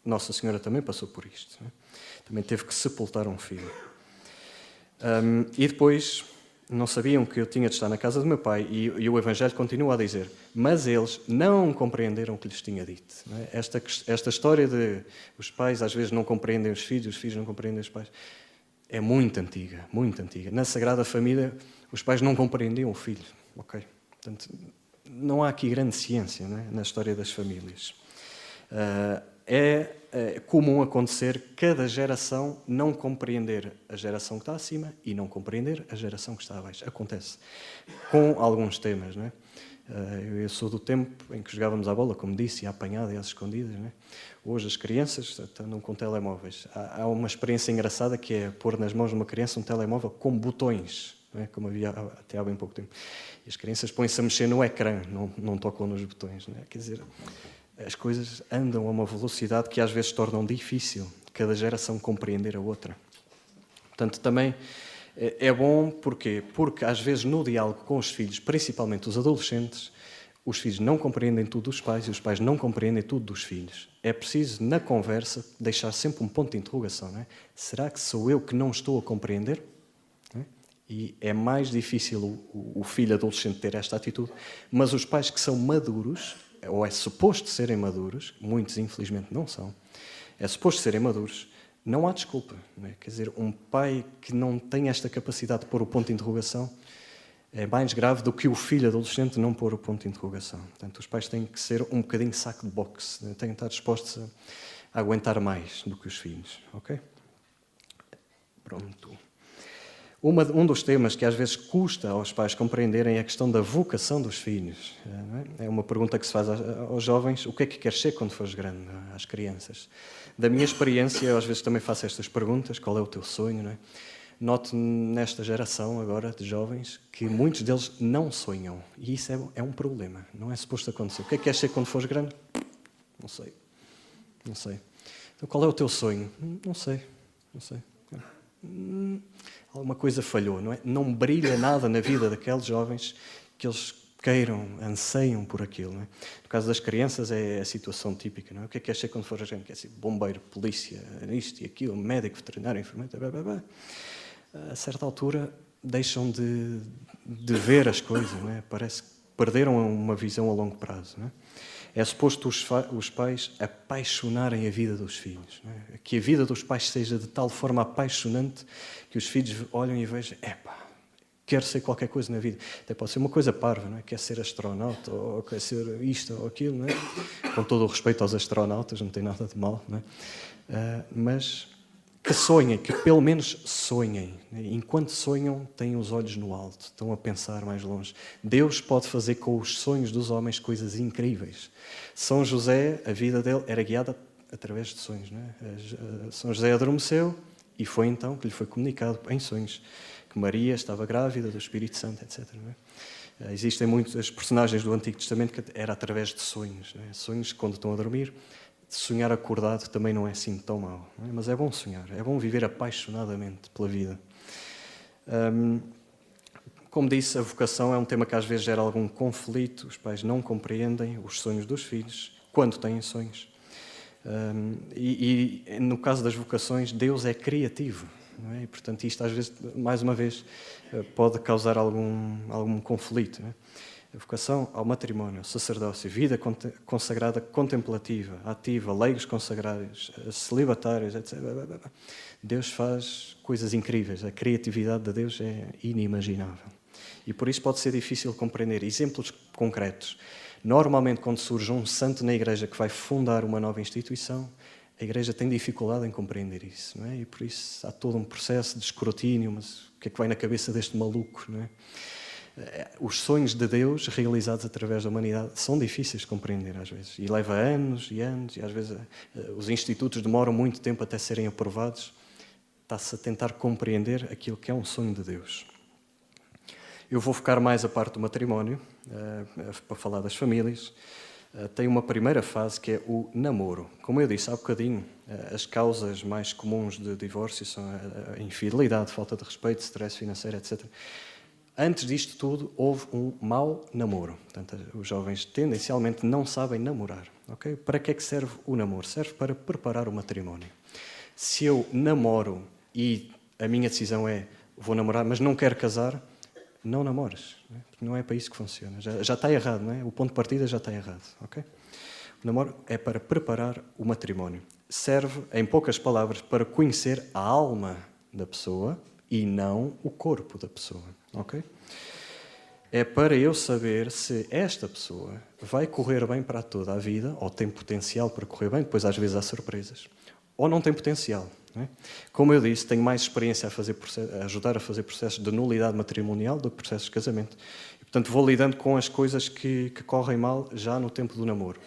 Nossa Senhora também passou por isto. Não é? Também teve que sepultar um filho. E depois, não sabiam que eu tinha de estar na casa do meu pai, e o Evangelho continua a dizer, mas eles não compreenderam o que lhes tinha dito. Não é? Esta história de os pais às vezes não compreendem os filhos não compreendem os pais, é muito antiga, muito antiga. Na Sagrada Família, os pais não compreendiam o filho. Okay? Portanto, não há aqui grande ciência, não é? Na história das famílias. É comum acontecer cada geração não compreender a geração que está acima e não compreender a geração que está abaixo. Acontece. Com alguns temas, não é? Eu sou do tempo em que jogávamos à bola, como disse, à apanhada e às escondidas. Não é? Hoje as crianças andam com telemóveis. Há uma experiência engraçada que é pôr nas mãos de uma criança um telemóvel com botões, não é? Como havia até há bem pouco tempo. E as crianças põem-se a mexer no ecrã, não tocam nos botões. Não é? Quer dizer, as coisas andam a uma velocidade que às vezes tornam difícil cada geração compreender a outra. Portanto, também é bom, porquê? Porque às vezes no diálogo com os filhos, principalmente os adolescentes, os filhos não compreendem tudo dos pais e os pais não compreendem tudo dos filhos. É preciso, na conversa, deixar sempre um ponto de interrogação. Não é? Será que sou eu que não estou a compreender? Não é? E é mais difícil o filho adolescente ter esta atitude, mas os pais que são maduros, ou é suposto serem maduros, muitos infelizmente não são, é suposto serem maduros, não há desculpa. Não é? Quer dizer, um pai que não tem esta capacidade de pôr o ponto de interrogação é mais grave do que o filho adolescente não pôr o ponto de interrogação. Portanto, os pais têm que ser um bocadinho saco de boxe, têm que estar dispostos a aguentar mais do que os filhos. Ok? Pronto. Um dos temas que às vezes custa aos pais compreenderem é a questão da vocação dos filhos. É uma pergunta que se faz aos jovens: o que é que queres ser quando fores grande? Às crianças. Da minha experiência, eu às vezes também faço estas perguntas: qual é o teu sonho? Não é? Noto nesta geração agora de jovens que muitos deles não sonham. E isso é um problema. Não é suposto acontecer. O que é que queres ser quando fores grande? Não sei. Não sei. Então qual é o teu sonho? Não sei. Não sei. Alguma coisa falhou, não é? Não brilha nada na vida daqueles jovens que eles queiram, anseiam por aquilo. Não é? No caso das crianças é a situação típica. Não é? O que é que quer ser quando for a gente? Quer ser bombeiro, polícia, isto e aquilo, médico, veterinário, enfermeiro, blá, blá, blá. A certa altura deixam de ver as coisas. Não é? Parece que perderam uma visão a longo prazo. Não é? É suposto os pais apaixonarem a vida dos filhos. Não é? Que a vida dos pais seja de tal forma apaixonante que os filhos olham e vejam, quero ser qualquer coisa na vida. Até pode ser uma coisa parva, não é? Quer ser astronauta, ou quer ser isto ou aquilo. Não é? Com todo o respeito aos astronautas, não tem nada de mal. Não é? Mas que sonhem, que pelo menos sonhem. Enquanto sonham, têm os olhos no alto, estão a pensar mais longe. Deus pode fazer com os sonhos dos homens coisas incríveis. São José, a vida dele era guiada através de sonhos. Não é? São José adormeceu e foi então que lhe foi comunicado em sonhos que Maria estava grávida do Espírito Santo, etc. Não é? Existem muitos personagens do Antigo Testamento que era através de sonhos. Não é? Sonhos quando estão a dormir. Sonhar acordado também não é assim tão mau, não é? Mas é bom sonhar, é bom viver apaixonadamente pela vida. Como disse, a vocação é um tema que às vezes gera algum conflito. Os pais não compreendem os sonhos dos filhos quando têm sonhos. E no caso das vocações, Deus é criativo, não é? E, portanto, isto às vezes, mais uma vez, pode causar algum conflito, não é? A vocação ao matrimónio, sacerdócio, vida consagrada contemplativa, ativa, leigos consagrados, celibatários, etc. Deus faz coisas incríveis. A criatividade de Deus é inimaginável. E por isso pode ser difícil compreender. Exemplos concretos. Normalmente, quando surge um santo na igreja que vai fundar uma nova instituição, a igreja tem dificuldade em compreender isso, não é? E por isso há todo um processo de escrutínio, mas o que é que vai na cabeça deste maluco, não é? Os sonhos de Deus realizados através da humanidade são difíceis de compreender às vezes. E leva anos e anos, e às vezes os institutos demoram muito tempo até serem aprovados. Está-se a tentar compreender aquilo que é um sonho de Deus. Eu vou focar mais a parte do matrimónio, para falar das famílias. Tem uma primeira fase que é o namoro. Como eu disse há bocadinho, as causas mais comuns de divórcio são a infidelidade, falta de respeito, stress financeiro, etc. Antes disto tudo, houve um mau namoro. Portanto, os jovens tendencialmente não sabem namorar. Okay? Para que é que serve o namoro? Serve para preparar o matrimónio. Se eu namoro e a minha decisão é vou namorar, mas não quero casar, não namores. Não é? Porque não é para isso que funciona. Já está errado, não é? O ponto de partida já está errado. Okay? O namoro é para preparar o matrimónio. Serve, em poucas palavras, para conhecer a alma da pessoa e não o corpo da pessoa. Okay? É para eu saber se esta pessoa vai correr bem para toda a vida, ou tem potencial para correr bem, depois às vezes há surpresas, ou não tem potencial. Não é? Como eu disse, tenho mais experiência a ajudar a fazer processos de nulidade matrimonial do que processos de casamento. E, portanto, vou lidando com as coisas que correm mal já no tempo do namoro.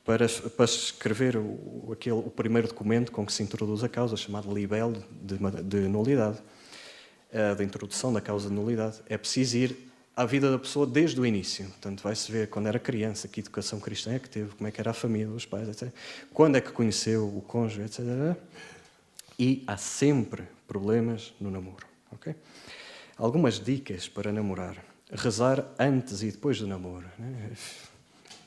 Para escrever o primeiro documento com que se introduz a causa, chamado libelo de nulidade, da introdução da causa de nulidade, é preciso ir à vida da pessoa desde o início. Portanto, vai-se ver quando era criança, que educação cristã é que teve, como é que era a família, os pais, etc. Quando é que conheceu o cônjuge, etc. E há sempre problemas no namoro. Okay? Algumas dicas para namorar. Rezar antes e depois do namoro. Né?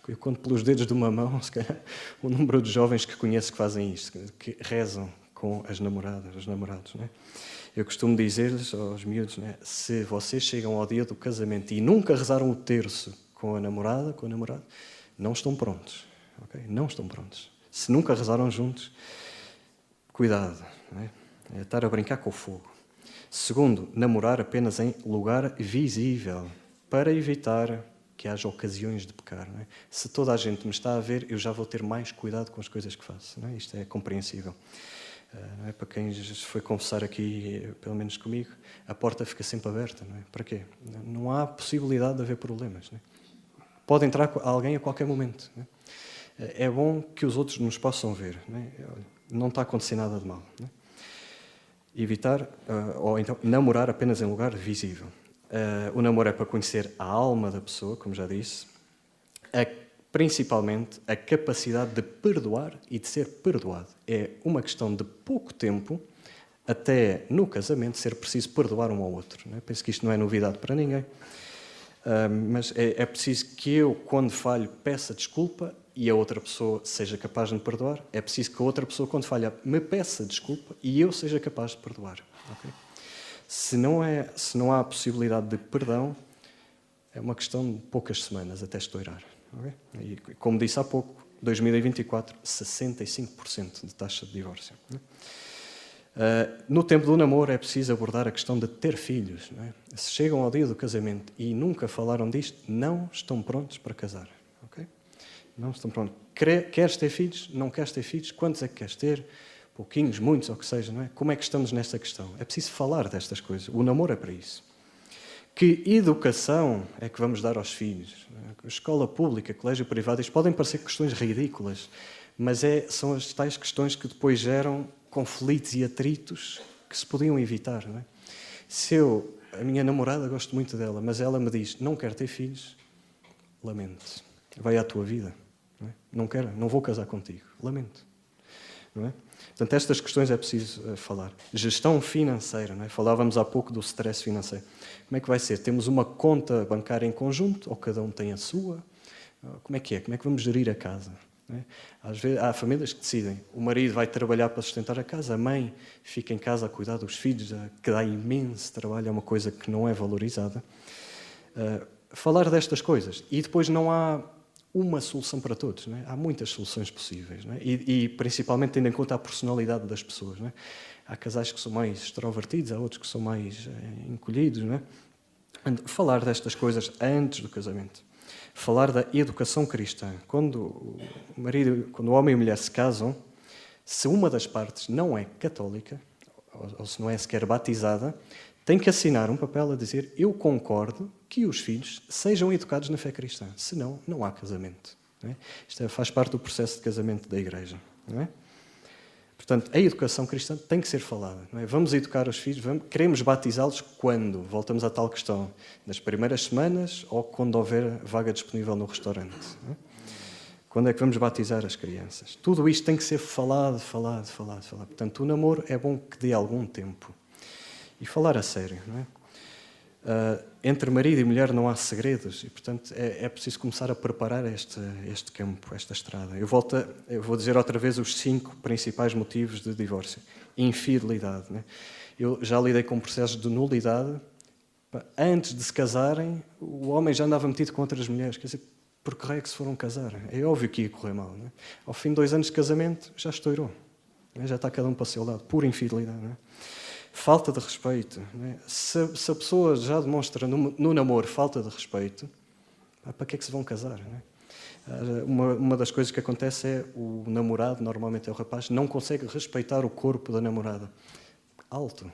Eu conto pelos dedos de uma mão, se calhar, o número de jovens que conheço que fazem isto, que rezam com as namoradas, os namorados. Né? Eu costumo dizer-lhes aos miúdos, né, se vocês chegam ao dia do casamento e nunca rezaram o terço com a namorada, com o namorado, não estão prontos. Okay? Não estão prontos. Se nunca rezaram juntos, cuidado. Né? É estar a brincar com o fogo. Segundo, namorar apenas em lugar visível, para evitar que haja ocasiões de pecar. Não é? Se toda a gente me está a ver, eu já vou ter mais cuidado com as coisas que faço. Não é? Isto é compreensível. Não é? Para quem foi confessar aqui, pelo menos comigo, a porta fica sempre aberta. Não é? Para quê? Não há possibilidade de haver problemas. Não é? Pode entrar alguém a qualquer momento. Não é? É bom que os outros nos possam ver. Não é? Não está a acontecer nada de mal. Não é? Evitar, ou então namorar apenas em lugar visível. O namoro é para conhecer a alma da pessoa, como já disse, principalmente a capacidade de perdoar e de ser perdoado. É uma questão de pouco tempo, até no casamento, ser preciso perdoar um ao outro. Não é? Penso que isto não é novidade para ninguém, mas é preciso que eu, quando falho, peça desculpa e a outra pessoa seja capaz de me perdoar. É preciso que a outra pessoa, quando falha, me peça desculpa e eu seja capaz de perdoar. Okay? Se não há possibilidade de perdão, é uma questão de poucas semanas até estourar. Okay? E, como disse há pouco, 2024, 65% de taxa de divórcio. No tempo do namoro é preciso abordar a questão de ter filhos. Não é? Se chegam ao dia do casamento e nunca falaram disto, não estão prontos para casar. Okay? Não estão prontos. Queres ter filhos? Não queres ter filhos? Quantos é que queres ter? Pouquinhos, muitos, ou o que seja, não é? Como é que estamos nesta questão? É preciso falar destas coisas. O namoro é para isso. Que educação é que vamos dar aos filhos? Escola pública, colégio privado, isto podem parecer questões ridículas, mas são as tais questões que depois geram conflitos e atritos que se podiam evitar. Não é? Se a minha namorada, gosto muito dela, mas ela me diz, não quero ter filhos, lamento. Vai à tua vida. Não é? Não quero, não vou casar contigo. Lamento. Não é? Portanto, estas questões é preciso falar. Gestão financeira, não é? Falávamos há pouco do stress financeiro. Como é que vai ser? Temos uma conta bancária em conjunto ou cada um tem a sua? Como é que é? Como é que vamos gerir a casa? Não é? Às vezes, há famílias que decidem. O marido vai trabalhar para sustentar a casa, a mãe fica em casa a cuidar dos filhos, que dá imenso trabalho, é uma coisa que não é valorizada. Falar destas coisas. E depois não há uma solução para todos. Não é? Há muitas soluções possíveis. Não é? E principalmente tendo em conta a personalidade das pessoas. Não é? Há casais que são mais extrovertidos, há outros que são mais encolhidos. Não é? Falar destas coisas antes do casamento. Falar da educação cristã. Quando o homem e a mulher se casam, se uma das partes não é católica, ou se não é sequer batizada, tem que assinar um papel a dizer: eu concordo que os filhos sejam educados na fé cristã. Senão, não há casamento. Não é? Isto faz parte do processo de casamento da Igreja. Não é? Portanto, a educação cristã tem que ser falada. Não é? Vamos educar os filhos, queremos batizá-los quando? Voltamos à tal questão. Nas primeiras semanas ou quando houver vaga disponível no restaurante? Não é? Quando é que vamos batizar as crianças? Tudo isto tem que ser falado. Portanto, o namoro é bom que dê algum tempo. E falar a sério, não é? Entre marido e mulher não há segredos e, portanto, é preciso começar a preparar este campo, esta estrada. Eu vou dizer outra vez os 5 principais motivos de divórcio. Infidelidade. Não é? Eu já lidei com processos de nulidade. Antes de se casarem, o homem já andava metido com outras mulheres. Quer dizer, por que raio que se foram casar? É óbvio que ia correr mal. Não é? Ao fim de 2 anos de casamento, já estourou. Não é? Já está cada um para o seu lado. Pura infidelidade. Não é? Falta de respeito. Não é? Se a pessoa já demonstra no namoro falta de respeito, para que é que se vão casar? Não é? Uma das coisas que acontece é o namorado, normalmente é o rapaz, não consegue respeitar o corpo da namorada. Alto.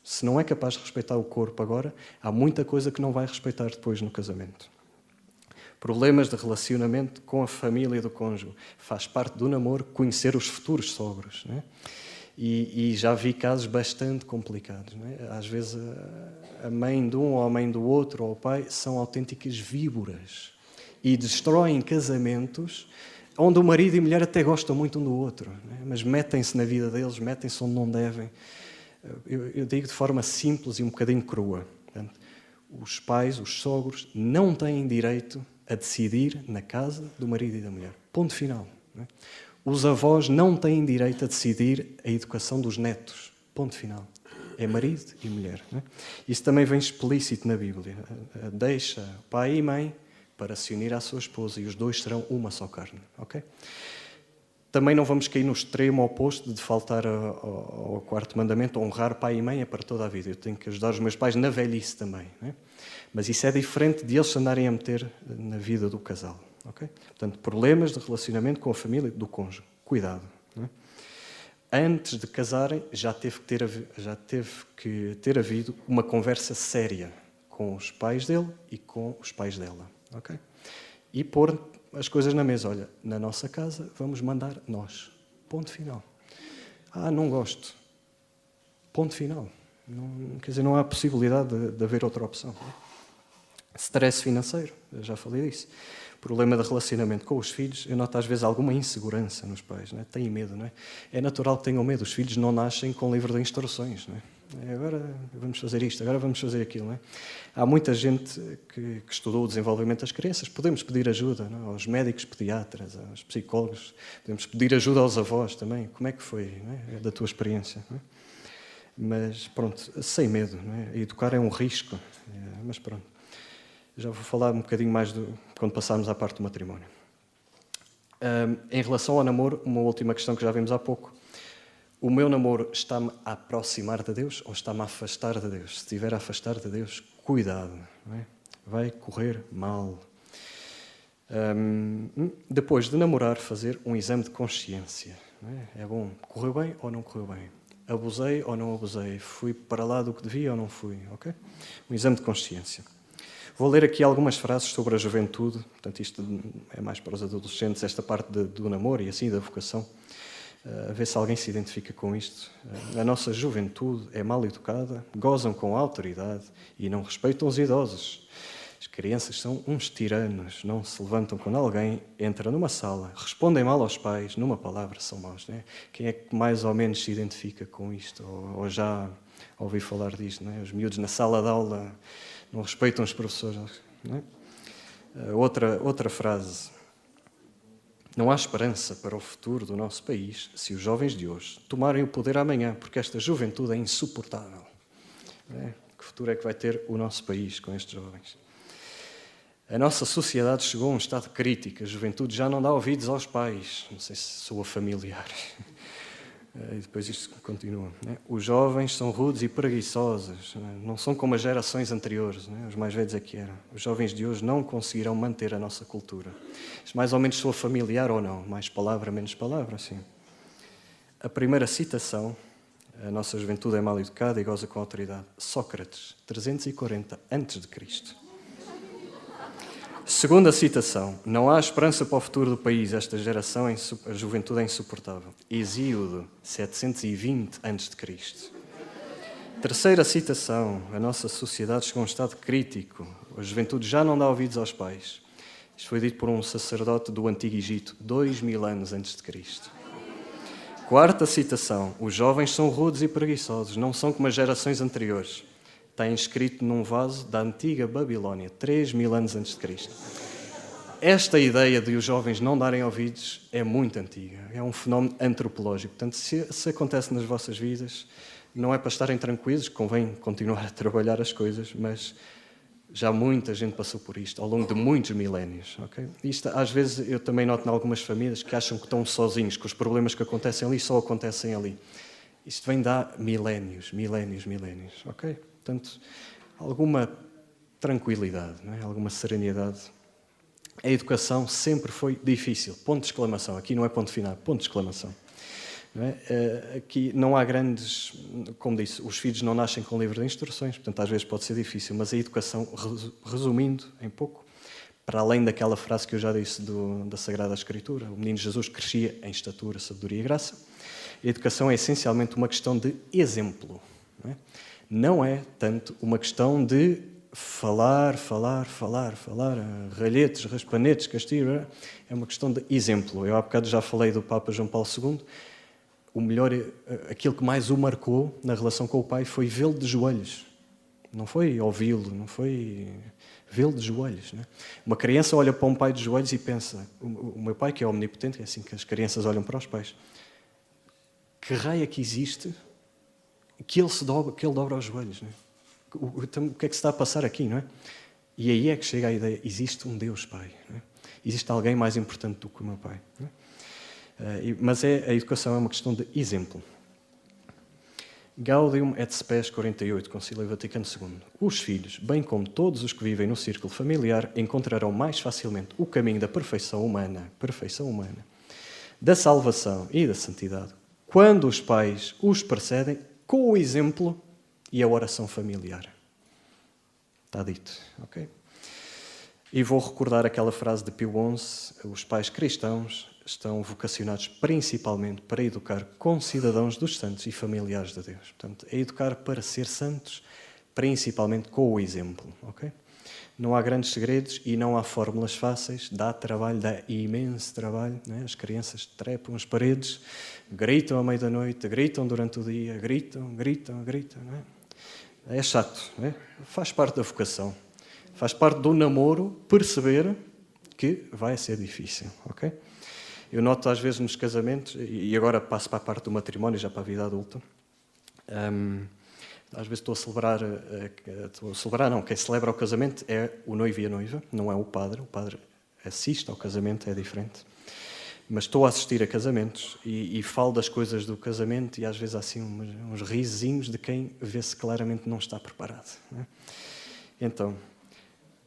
Se não é capaz de respeitar o corpo agora, há muita coisa que não vai respeitar depois no casamento. Problemas de relacionamento com a família do cônjuge. Faz parte do namoro conhecer os futuros sogros. Não é? E já vi casos bastante complicados. Não é? Às vezes a mãe de um ou a mãe do outro ou o pai são autênticas víboras e destroem casamentos onde o marido e a mulher até gostam muito um do outro, não é? Mas metem-se na vida deles, metem-se onde não devem. Eu digo de forma simples e um bocadinho crua. Portanto, os pais, os sogros, não têm direito a decidir na casa do marido e da mulher. Ponto final. Não é? Os avós não têm direito a decidir a educação dos netos. Ponto final. É marido e mulher. Não é? Isso também vem explícito na Bíblia. Deixa pai e mãe para se unir à sua esposa e os dois serão uma só carne. Okay? Também não vamos cair no extremo oposto de faltar ao 4º mandamento, honrar pai e mãe é para toda a vida. Eu tenho que ajudar os meus pais na velhice também. Não é? Mas isso é diferente de eles se andarem a meter na vida do casal. Okay? Portanto, problemas de relacionamento com a família do cônjuge. Cuidado. Não é? Antes de casarem, já teve que ter havido uma conversa séria com os pais dele e com os pais dela. Okay? E pôr as coisas na mesa. Olha, na nossa casa vamos mandar nós. Ponto final. Não gosto. Ponto final. Quer dizer, não há possibilidade de haver outra opção. Não é? Stress financeiro, eu já falei disso. Problema de relacionamento com os filhos, eu noto às vezes alguma insegurança nos pais, não é? Têm medo, não é? É natural que tenham medo, os filhos não nascem com livro de instruções, não é? Agora vamos fazer isto, agora vamos fazer aquilo, não é? Há muita gente que estudou o desenvolvimento das crianças, podemos pedir ajuda, não é? Aos médicos pediatras, aos psicólogos, podemos pedir ajuda aos avós também, como é que foi, não é? Da tua experiência, não é? Mas pronto, sem medo, não é? Educar é um risco, mas pronto. Já vou falar um bocadinho mais quando passarmos à parte do matrimónio. Em relação ao namoro, uma última questão que já vimos há pouco. O meu namoro está-me a aproximar de Deus ou está-me a afastar de Deus? Se estiver a afastar de Deus, cuidado. Não é? Vai correr mal. Depois de namorar, fazer um exame de consciência. Não é? É bom. Correu bem ou não correu bem? Abusei ou não abusei? Fui para lá do que devia ou não fui? Okay? Um exame de consciência. Vou ler aqui algumas frases sobre a juventude, portanto isto é mais para os adolescentes, esta parte do namoro e assim da vocação, a ver se alguém se identifica com isto. A nossa juventude é mal educada, gozam com autoridade e não respeitam os idosos. As crianças são uns tiranos, não se levantam quando alguém entra numa sala, respondem mal aos pais, numa palavra são maus. Não é? Quem é que mais ou menos se identifica com isto? Ou já ouvi falar disto? Não é? Os miúdos na sala de aula não respeitam os professores. Não é? Outra frase. Não há esperança para o futuro do nosso país se os jovens de hoje tomarem o poder amanhã, porque esta juventude é insuportável. Não é? Que futuro é que vai ter o nosso país com estes jovens? A nossa sociedade chegou a um estado crítico. A juventude já não dá ouvidos aos pais. Não sei se soa familiar. E depois isto continua. Né? Os jovens são rudes e preguiçosos. Não são como as gerações anteriores. Né? Os mais velhos é que eram. Os jovens de hoje não conseguirão manter a nossa cultura. Isto mais ou menos soa familiar ou não? Mais palavra, menos palavra, sim. A primeira citação, a nossa juventude é mal educada e goza com autoridade. Sócrates, 340 a.C. Segunda citação. Não há esperança para o futuro do país. Esta geração, a juventude é insuportável. Hesíodo, 720 a.C. Terceira citação. A nossa sociedade chegou a um estado crítico. A juventude já não dá ouvidos aos pais. Isto foi dito por um sacerdote do Antigo Egito, 2000 anos antes de Cristo. Quarta citação. Os jovens são rudes e preguiçosos. Não são como as gerações anteriores. Está inscrito num vaso da antiga Babilónia, 3000 anos antes de Cristo. Esta ideia de os jovens não darem ouvidos é muito antiga, é um fenómeno antropológico. Portanto, se acontece nas vossas vidas, não é para estarem tranquilos, convém continuar a trabalhar as coisas, mas já muita gente passou por isto, ao longo de muitos milénios. Okay? Isto, às vezes, eu também noto em algumas famílias que acham que estão sozinhos, que os problemas que acontecem ali só acontecem ali. Isto vem de há milénios, ok? Portanto, alguma tranquilidade, não é? Alguma serenidade. A educação sempre foi difícil. Ponto de exclamação. Aqui não é ponto final, ponto de exclamação. Não é? Aqui não há grandes... Como disse, os filhos não nascem com livro de instruções, portanto, às vezes pode ser difícil, mas a educação, resumindo em pouco, para além daquela frase que eu já disse da Sagrada Escritura, o menino Jesus crescia em estatura, sabedoria e graça, a educação é essencialmente uma questão de exemplo. Não é tanto uma questão de falar, ralhetes, raspanetes, castigo. É uma questão de exemplo. Eu há bocado já falei do Papa João Paulo II. O melhor, aquilo que mais o marcou na relação com o pai foi vê-lo de joelhos. Não foi ouvi-lo, não foi vê-lo de joelhos. Né? Uma criança olha para um pai de joelhos e pensa, o meu pai que é omnipotente, é assim que as crianças olham para os pais. Que raio é que existe que ele dobra os joelhos? Não é? O que é que se está a passar aqui? Não é? E aí é que chega a ideia, existe um Deus Pai. Não é? Existe alguém mais importante do que o meu pai. Não é? Mas a educação é uma questão de exemplo. Gaudium et Spes 48, Concílio Vaticano II. Os filhos, bem como todos os que vivem no círculo familiar, encontrarão mais facilmente o caminho da perfeição humana, da salvação e da santidade, quando os pais os precedem com o exemplo e a oração familiar. Está dito, ok? E vou recordar aquela frase de Pio XI, os pais cristãos estão vocacionados principalmente para educar concidadãos dos santos e familiares de Deus. Portanto, é educar para ser santos, principalmente com o exemplo, ok? Não há grandes segredos e não há fórmulas fáceis, dá trabalho, dá imenso trabalho. Né? As crianças trepam as paredes, gritam à meia da noite, gritam durante o dia, gritam. Não é? É chato, não é? Faz parte da vocação, faz parte do namoro perceber que vai ser difícil, ok? Eu noto às vezes nos casamentos, e agora passo para a parte do matrimónio, já para a vida adulta, às vezes estou a celebrar, quem celebra o casamento é o noivo e a noiva, não é o padre assiste ao casamento, é diferente. Mas estou a assistir a casamentos e falo das coisas do casamento e às vezes há assim uns risinhos de quem vê-se claramente não está preparado. Não é? Então,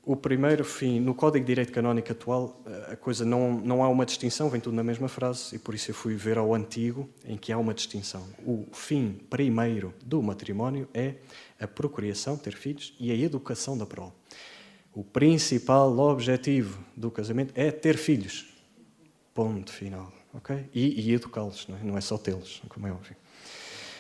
o primeiro fim, no Código de Direito Canónico atual, a coisa não há uma distinção, vem tudo na mesma frase, e por isso eu fui ver ao Antigo, em que há uma distinção. O fim primeiro do matrimónio é a procriação, ter filhos, e a educação da prole. O principal objetivo do casamento é ter filhos. Ponto final. Okay? E educá-los, não é só tê-los, como é óbvio.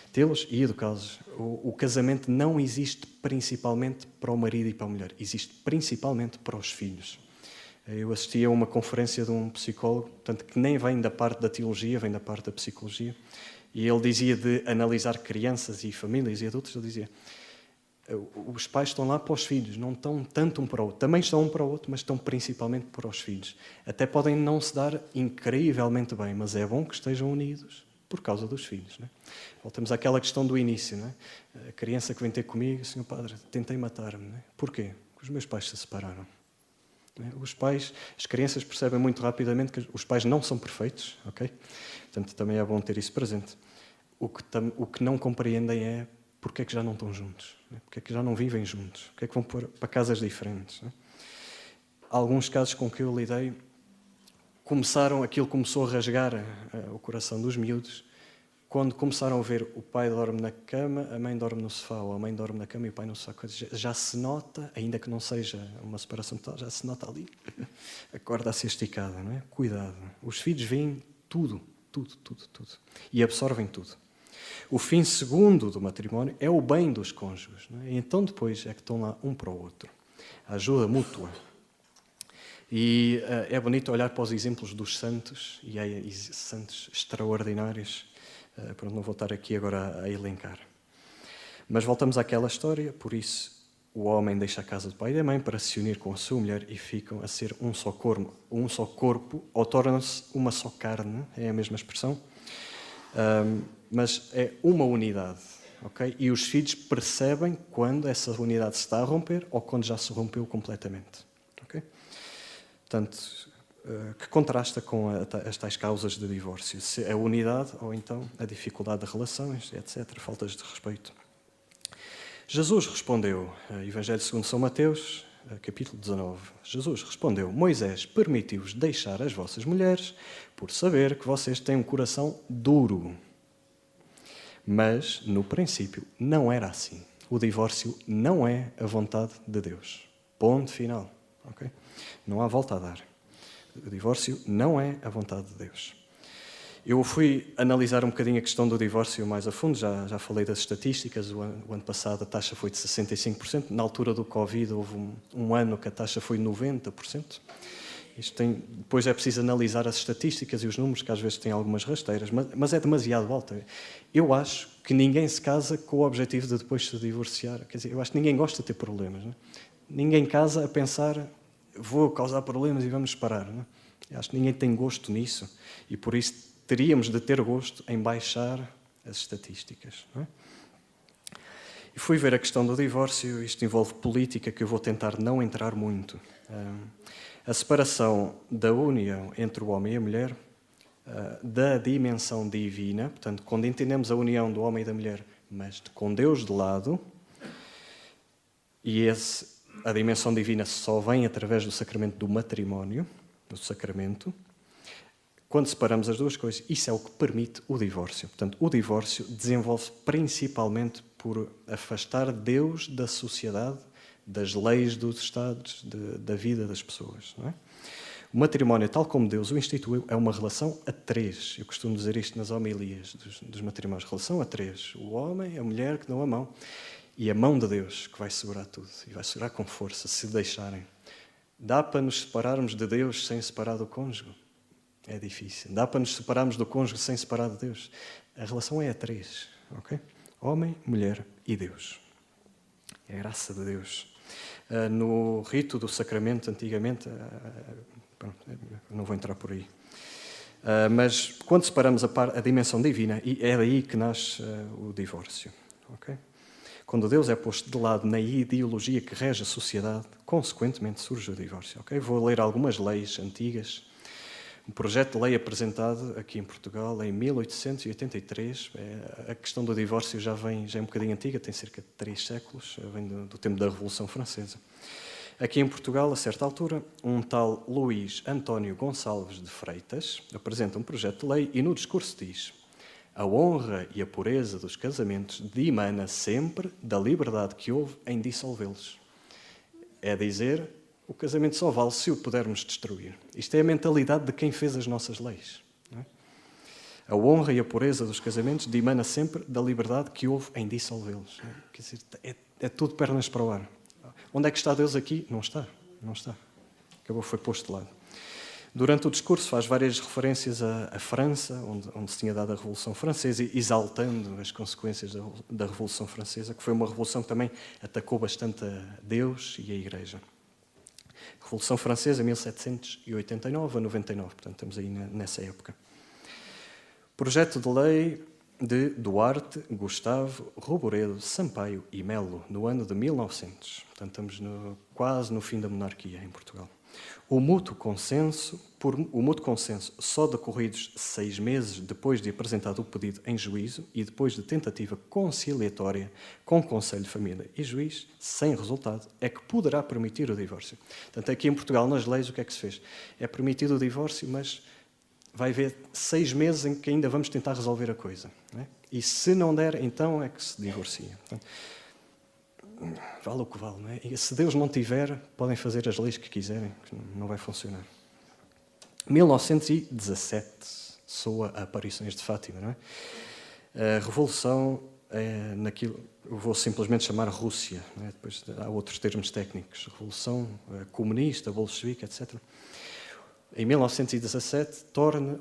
tê-los e educá-los. O casamento não existe principalmente para o marido e para a mulher, existe principalmente para os filhos. Eu assisti a uma conferência de um psicólogo, portanto, que nem vem da parte da teologia, vem da parte da psicologia, e ele dizia de analisar crianças e famílias e adultos, ele dizia: os pais estão lá para os filhos, não estão tanto um para o outro. Também estão um para o outro, mas estão principalmente para os filhos. Até podem não se dar incrivelmente bem, mas é bom que estejam unidos por causa dos filhos. Não é? Voltamos àquela questão do início. Não é? A criança que vem ter comigo: Senhor Padre, tentei matar-me. Não é? Porquê? Porque os meus pais se separaram. Não é? As crianças percebem muito rapidamente que os pais não são perfeitos. Okay? Portanto, também é bom ter isso presente. O que não compreendem é porque é que já não estão juntos, não é? Porque é que já não vivem juntos, porque é que vão para casas diferentes. Não é? Alguns casos com que eu lidei, aquilo começou a rasgar o coração dos miúdos, quando começaram a ver o pai dorme na cama, a mãe dorme no sofá, ou a mãe dorme na cama e o pai no sofá. Já se nota, ainda que não seja uma separação total, já se nota ali a corda a ser esticada. Não é? Cuidado. Os filhos veem tudo. E absorvem tudo. O fim segundo do matrimónio é o bem dos cônjuges. Não é? E então depois é que estão lá um para o outro. A ajuda mútua. E é bonito olhar para os exemplos dos santos, e há santos extraordinários. Pronto, não vou estar aqui agora a elencar. Mas voltamos àquela história, por isso o homem deixa a casa do pai e da mãe para se unir com a sua mulher e ficam a ser um só corpo, ou tornam-se uma só carne, é a mesma expressão, mas é uma unidade. Okay? E os filhos percebem quando essa unidade se está a romper ou quando já se rompeu completamente. Okay? Portanto, que contrasta com as tais causas de divórcio. Se é a unidade ou então a dificuldade de relações, etc., faltas de respeito. Jesus respondeu, Evangelho segundo São Mateus, capítulo 19. Jesus respondeu: Moisés permitiu-vos deixar as vossas mulheres por saber que vocês têm um coração duro. Mas, no princípio, não era assim. O divórcio não é a vontade de Deus. Ponto final. Okay? Não há volta a dar. O divórcio não é a vontade de Deus. Eu fui analisar um bocadinho a questão do divórcio mais a fundo, já falei das estatísticas. O ano passado a taxa foi de 65%, na altura do Covid houve um ano que a taxa foi 90%. Depois é preciso analisar as estatísticas e os números, que às vezes têm algumas rasteiras, mas é demasiado alta. Eu acho que ninguém se casa com o objetivo de depois se divorciar. Quer dizer, eu acho que ninguém gosta de ter problemas. Não é? Ninguém casa a pensar: vou causar problemas e vamos separar. Não é? Eu acho que ninguém tem gosto nisso e por isso teríamos de ter gosto em baixar as estatísticas. Não é? E fui ver a questão do divórcio. Isto envolve política, que eu vou tentar não entrar muito. A separação da união entre o homem e a mulher, da dimensão divina, portanto, quando entendemos a união do homem e da mulher, mas com Deus de lado, e a dimensão divina só vem através do sacramento do matrimónio, do sacramento. Quando separamos as duas coisas, isso é o que permite o divórcio. Portanto, o divórcio desenvolve-se principalmente por afastar Deus da sociedade, das leis dos Estados, da vida das pessoas. Não é? O matrimónio, tal como Deus o instituiu, é uma relação a três. Eu costumo dizer isto nas homilias dos matrimónios. Relação a três. O homem, a mulher que dão a mão. E a mão de Deus que vai segurar tudo. E vai segurar com força, se deixarem. Dá para nos separarmos de Deus sem separar do cônjuge? É difícil. Dá para nos separarmos do cônjuge sem separar de Deus? A relação é a três. Okay? Homem, mulher e Deus. É a graça de Deus. No rito do sacramento, antigamente, não vou entrar por aí, mas quando separamos a dimensão divina, é daí que nasce o divórcio. Okay? Quando Deus é posto de lado na ideologia que rege a sociedade, consequentemente surge o divórcio. Okay? Vou ler algumas leis antigas. Um projeto de lei apresentado aqui em Portugal em 1883. A questão do divórcio já é um bocadinho antiga, tem cerca de 3 séculos, vem do tempo da Revolução Francesa. Aqui em Portugal, a certa altura, um tal Luís António Gonçalves de Freitas apresenta um projeto de lei e no discurso diz: a honra e a pureza dos casamentos dimana sempre da liberdade que houve em dissolvê-los. É dizer, o casamento só vale se o pudermos destruir. Isto é a mentalidade de quem fez as nossas leis. Não é? A honra e a pureza dos casamentos dimana sempre da liberdade que houve em dissolvê-los. Quer dizer, é tudo pernas para o ar. Onde é que está Deus aqui? Não está. Não está. Acabou, foi posto de lado. Durante o discurso faz várias referências à França, onde se tinha dado a Revolução Francesa, exaltando as consequências da Revolução Francesa, que foi uma revolução que também atacou bastante a Deus e a Igreja. Revolução Francesa, 1789 a 99, portanto estamos aí nessa época. Projeto de lei de Duarte, Gustavo, Roboredo, Sampaio e Melo, no ano de 1900. Portanto estamos quase no fim da monarquia em Portugal. O mútuo consenso, só decorridos 6 meses depois de apresentado o pedido em juízo e depois de tentativa conciliatória com Conselho de Família e Juiz, sem resultado, é que poderá permitir o divórcio. Portanto, aqui em Portugal, nas leis, o que é que se fez? É permitido o divórcio, mas vai haver 6 meses em que ainda vamos tentar resolver a coisa. Não é? E se não der, então é que se divorcia. Portanto, vale o que vale, não é? E se Deus não tiver, podem fazer as leis que quiserem, que não vai funcionar. 1917, soa a aparições de Fátima, não é? A revolução é naquilo, eu vou simplesmente chamar Rússia, não é? Depois há outros termos técnicos, revolução comunista, bolchevique, etc. Em 1917,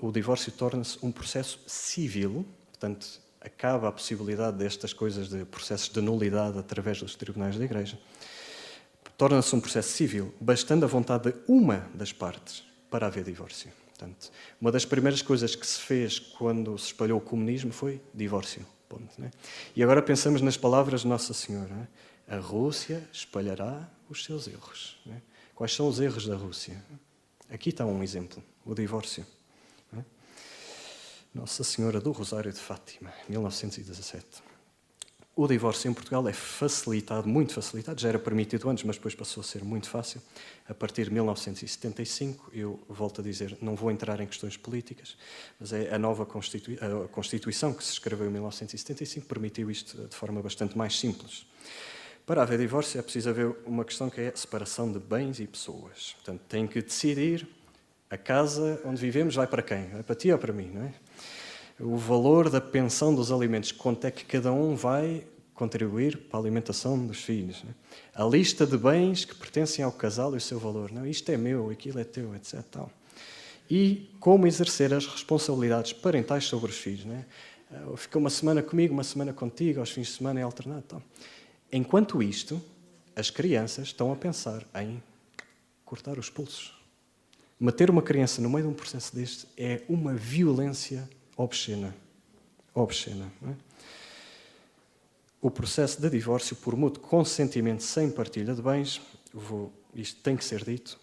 o divórcio torna-se um processo civil, portanto, acaba a possibilidade destas coisas de processos de nulidade através dos tribunais da Igreja. Torna-se um processo civil, bastando a vontade de uma das partes para haver divórcio. Portanto, uma das primeiras coisas que se fez quando se espalhou o comunismo foi divórcio. Ponto, não é? E agora pensamos nas palavras de Nossa Senhora. Não é? A Rússia espalhará os seus erros. Não é? Quais são os erros da Rússia? Aqui está um exemplo, o divórcio. Não é? Nossa Senhora do Rosário de Fátima, 1917. O divórcio em Portugal é facilitado, muito facilitado, já era permitido antes, mas depois passou a ser muito fácil. A partir de 1975, eu volto a dizer, não vou entrar em questões políticas, mas é a nova Constituição que se escreveu em 1975 permitiu isto de forma bastante mais simples. Para haver divórcio é preciso haver uma questão que é a separação de bens e pessoas. Portanto, tem que decidir a casa onde vivemos vai para quem? Vai para ti ou para mim, não é? O valor da pensão dos alimentos, quanto é que cada um vai contribuir para a alimentação dos filhos. Não é? A lista de bens que pertencem ao casal e o seu valor. Não, isto é meu, aquilo é teu, etc. Tal. E como exercer as responsabilidades parentais sobre os filhos. Não é? Fica uma semana comigo, uma semana contigo, aos fins de semana é alternado. Tal. Enquanto isto, as crianças estão a pensar em cortar os pulsos. Meter uma criança no meio de um processo deste é uma violência obscena. Obscena. Não é? O processo de divórcio por mútuo consentimento sem partilha de bens, isto tem que ser dito,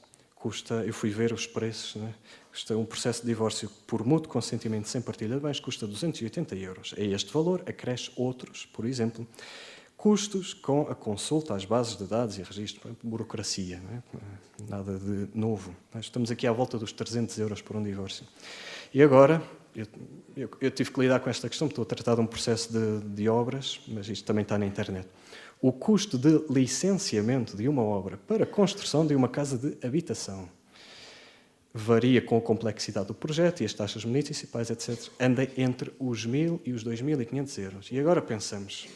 eu fui ver os preços, não é? Um processo de divórcio por mútuo consentimento sem partilha de bens custa 280 euros. A este valor acresce outros, por exemplo, custos com a consulta às bases de dados e registro, burocracia, não é? Nada de novo. Estamos aqui à volta dos 300 euros por um divórcio. E agora, eu tive que lidar com esta questão, estou a tratar de um processo de obras, mas isto também está na internet. O custo de licenciamento de uma obra para a construção de uma casa de habitação varia com a complexidade do projeto e as taxas municipais, etc. Anda entre os 1.000 e os 2.500 euros. E agora pensamos,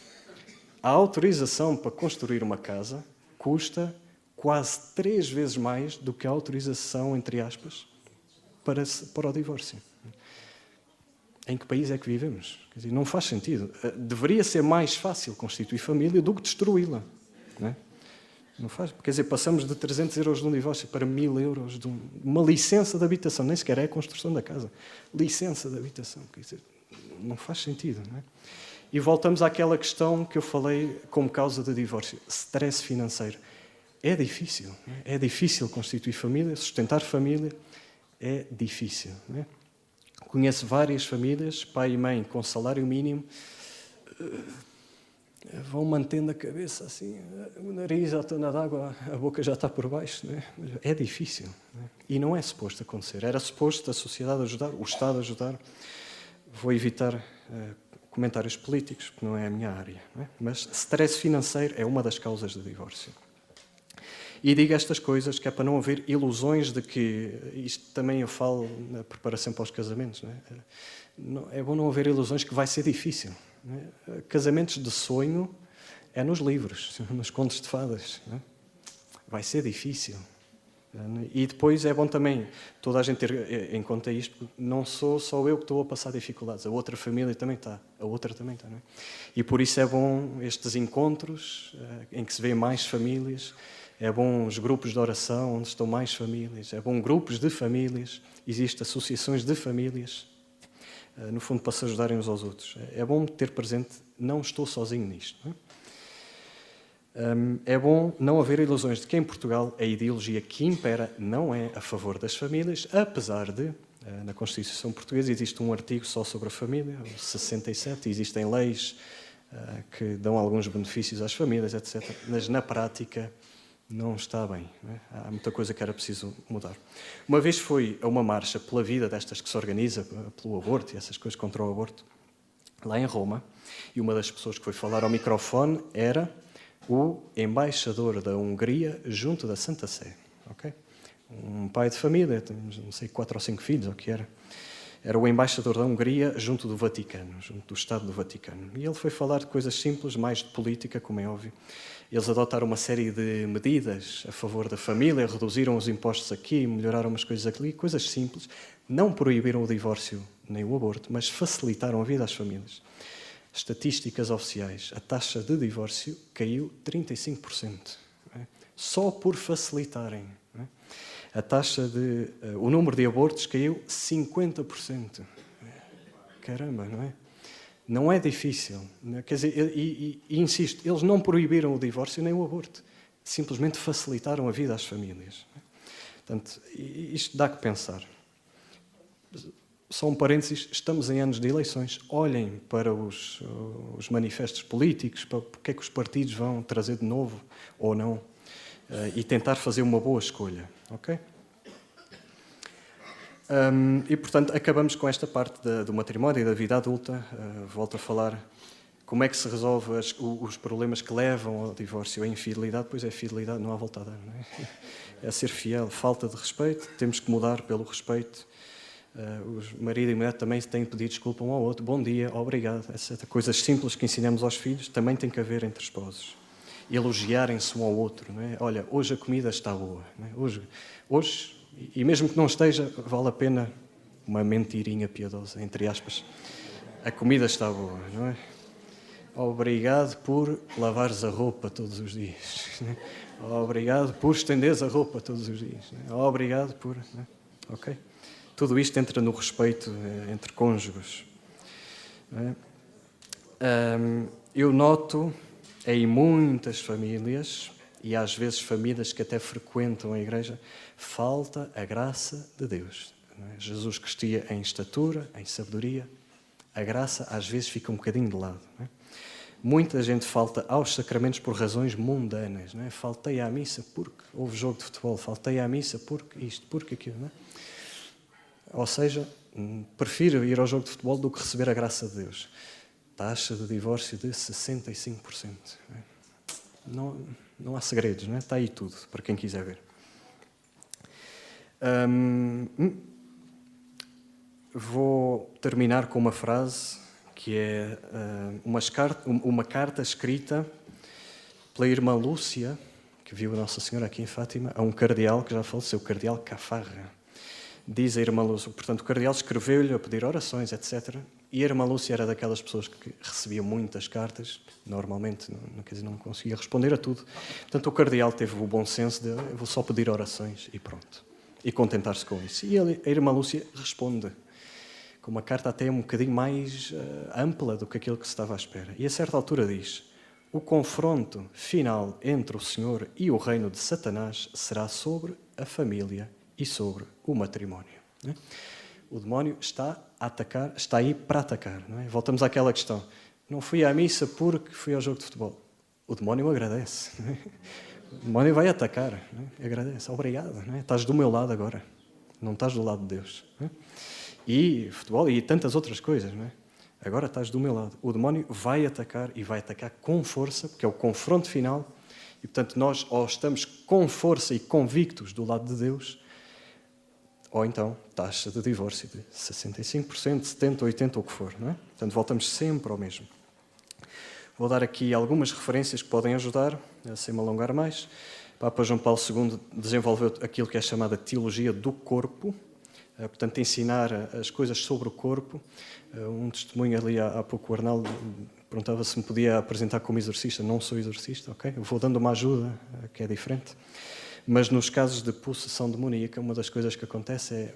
a autorização para construir uma casa custa quase 3 vezes mais do que a autorização, entre aspas, para o divórcio. Em que país é que vivemos? Quer dizer, não faz sentido. Deveria ser mais fácil constituir família do que destruí-la. Não é? Não faz. Quer dizer, passamos de 300 euros de um divórcio para 1.000 euros de uma licença de habitação. Nem sequer é a construção da casa. Licença de habitação. Quer dizer, não faz sentido. Não é? E voltamos àquela questão que eu falei como causa de divórcio. Stress financeiro. É difícil. Não é? É difícil constituir família, sustentar família. É difícil. Não é? Conheço várias famílias, pai e mãe com salário mínimo, vão mantendo a cabeça assim, o nariz já está na água, a boca já está por baixo. Não é? É difícil. Não é? E não é suposto acontecer. Era suposto a sociedade ajudar, o Estado ajudar. Vou evitar comentários políticos, porque não é a minha área. Não é? Mas stress financeiro é uma das causas do divórcio. E digo estas coisas que é para não haver ilusões de que, isto também eu falo na preparação para os casamentos, não é? É bom não haver ilusões que vai ser difícil. Não é? Casamentos de sonho é nos livros, nos contos de fadas. Não é? Vai ser difícil. E depois é bom também toda a gente ter em conta isto, porque não sou só eu que estou a passar dificuldades, a outra família também está, a outra também está. Não é? E por isso é bom estes encontros em que se vê mais famílias, é bom os grupos de oração onde estão mais famílias, é bom grupos de famílias, existem associações de famílias, no fundo para se ajudarem uns aos outros. É bom ter presente, não estou sozinho nisto. Não é? É bom não haver ilusões de que em Portugal a ideologia que impera não é a favor das famílias, apesar de, na Constituição Portuguesa, existe um artigo só sobre a família, o 67, existem leis que dão alguns benefícios às famílias, etc. Mas na prática não está bem. Não é? Há muita coisa que era preciso mudar. Uma vez fui a uma marcha pela vida destas que se organiza, pelo aborto e essas coisas contra o aborto, lá em Roma, e uma das pessoas que foi falar ao microfone era o embaixador da Hungria junto da Santa Sé. Okay? Um pai de família, não sei, 4 ou 5 filhos, ou o que era. Era o embaixador da Hungria junto do Vaticano, junto do Estado do Vaticano. E ele foi falar de coisas simples, mais de política, como é óbvio. Eles adotaram uma série de medidas a favor da família, reduziram os impostos aqui, melhoraram umas coisas ali, coisas simples. Não proibiram o divórcio nem o aborto, mas facilitaram a vida às famílias. Estatísticas oficiais, a taxa de divórcio caiu 35%, não é? Só por facilitarem. Não é? A taxa o número de abortos caiu 50%. Caramba, não é? Não é difícil. Não é? Quer dizer, e insisto, eles não proibiram o divórcio nem o aborto, simplesmente facilitaram a vida às famílias. Não é? Portanto, isto dá que pensar. Só um parênteses, estamos em anos de eleições. Olhem para os manifestos políticos, para o que é que os partidos vão trazer de novo ou não, e tentar fazer uma boa escolha. Ok? E, portanto, acabamos com esta parte do matrimónio e da vida adulta. Volto a falar como é que se resolve os problemas que levam ao divórcio. A infidelidade, pois é fidelidade, não há volta a dar. Não é? É ser fiel, falta de respeito, temos que mudar pelo respeito. Os marido e mulher também têm de pedir desculpa um ao outro. Bom dia, obrigado, etc. Coisas simples que ensinamos aos filhos também tem que haver entre esposos. Elogiarem-se um ao outro. Não é? Olha, hoje a comida está boa. Não é? Hoje, e mesmo que não esteja, vale a pena uma mentirinha piedosa, entre aspas. A comida está boa, não é? Obrigado por lavares a roupa todos os dias. Não é? Obrigado por estenderes a roupa todos os dias. Não é? Obrigado por... Não é? Ok? Tudo isto entra no respeito entre cônjuges. Eu noto em muitas famílias, e às vezes famílias que até frequentam a igreja, falta a graça de Deus. Jesus crescia em estatura, em sabedoria. A graça às vezes fica um bocadinho de lado. Muita gente falta aos sacramentos por razões mundanas. Não é? Faltei à missa porque houve jogo de futebol, faltei à missa porque isto, porque aquilo. Não é? Ou seja, prefiro ir ao jogo de futebol do que receber a graça de Deus. Taxa de divórcio de 65%. Não há segredos, não é? Está aí tudo, para quem quiser ver. Vou terminar com uma frase que é uma carta escrita pela irmã Lúcia, que viu a Nossa Senhora aqui em Fátima, a um cardeal que já faleceu, o cardeal Cafarra. Diz a irmã Lúcia, portanto, o cardeal escreveu-lhe a pedir orações, etc. E a irmã Lúcia era daquelas pessoas que recebia muitas cartas, normalmente não conseguia responder a tudo. Portanto, o cardeal teve o bom senso de, eu vou só pedir orações e pronto. E contentar-se com isso. E a irmã Lúcia responde, com uma carta até um bocadinho mais ampla do que aquilo que se estava à espera. E a certa altura diz, o confronto final entre o Senhor e o reino de Satanás será sobre a família e sobre o matrimónio. Não é? O demónio está a atacar, está aí para atacar. Não é? Voltamos àquela questão. Não fui à missa porque fui ao jogo de futebol. O demónio agradece. Não é? O demónio vai atacar. Não é? Agradece. Obrigado. Não é? Estás do meu lado agora. Não estás do lado de Deus. Não é? E futebol e tantas outras coisas. Não é? Agora estás do meu lado. O demónio vai atacar e vai atacar com força, porque é o confronto final. E, portanto, nós ou estamos com força e convictos do lado de Deus, ou então taxa de divórcio de 65%, 70%, 80%, ou o que for. Não é? Portanto, voltamos sempre ao mesmo. Vou dar aqui algumas referências que podem ajudar, sem me alongar mais. Papa João Paulo II desenvolveu aquilo que é chamada teologia do corpo, portanto, ensinar as coisas sobre o corpo. Um testemunho ali há pouco, o Arnaldo perguntava se me podia apresentar como exorcista. Não sou exorcista, ok? Eu vou dando uma ajuda, que é diferente. Mas nos casos de possessão demoníaca, uma das coisas que acontece é,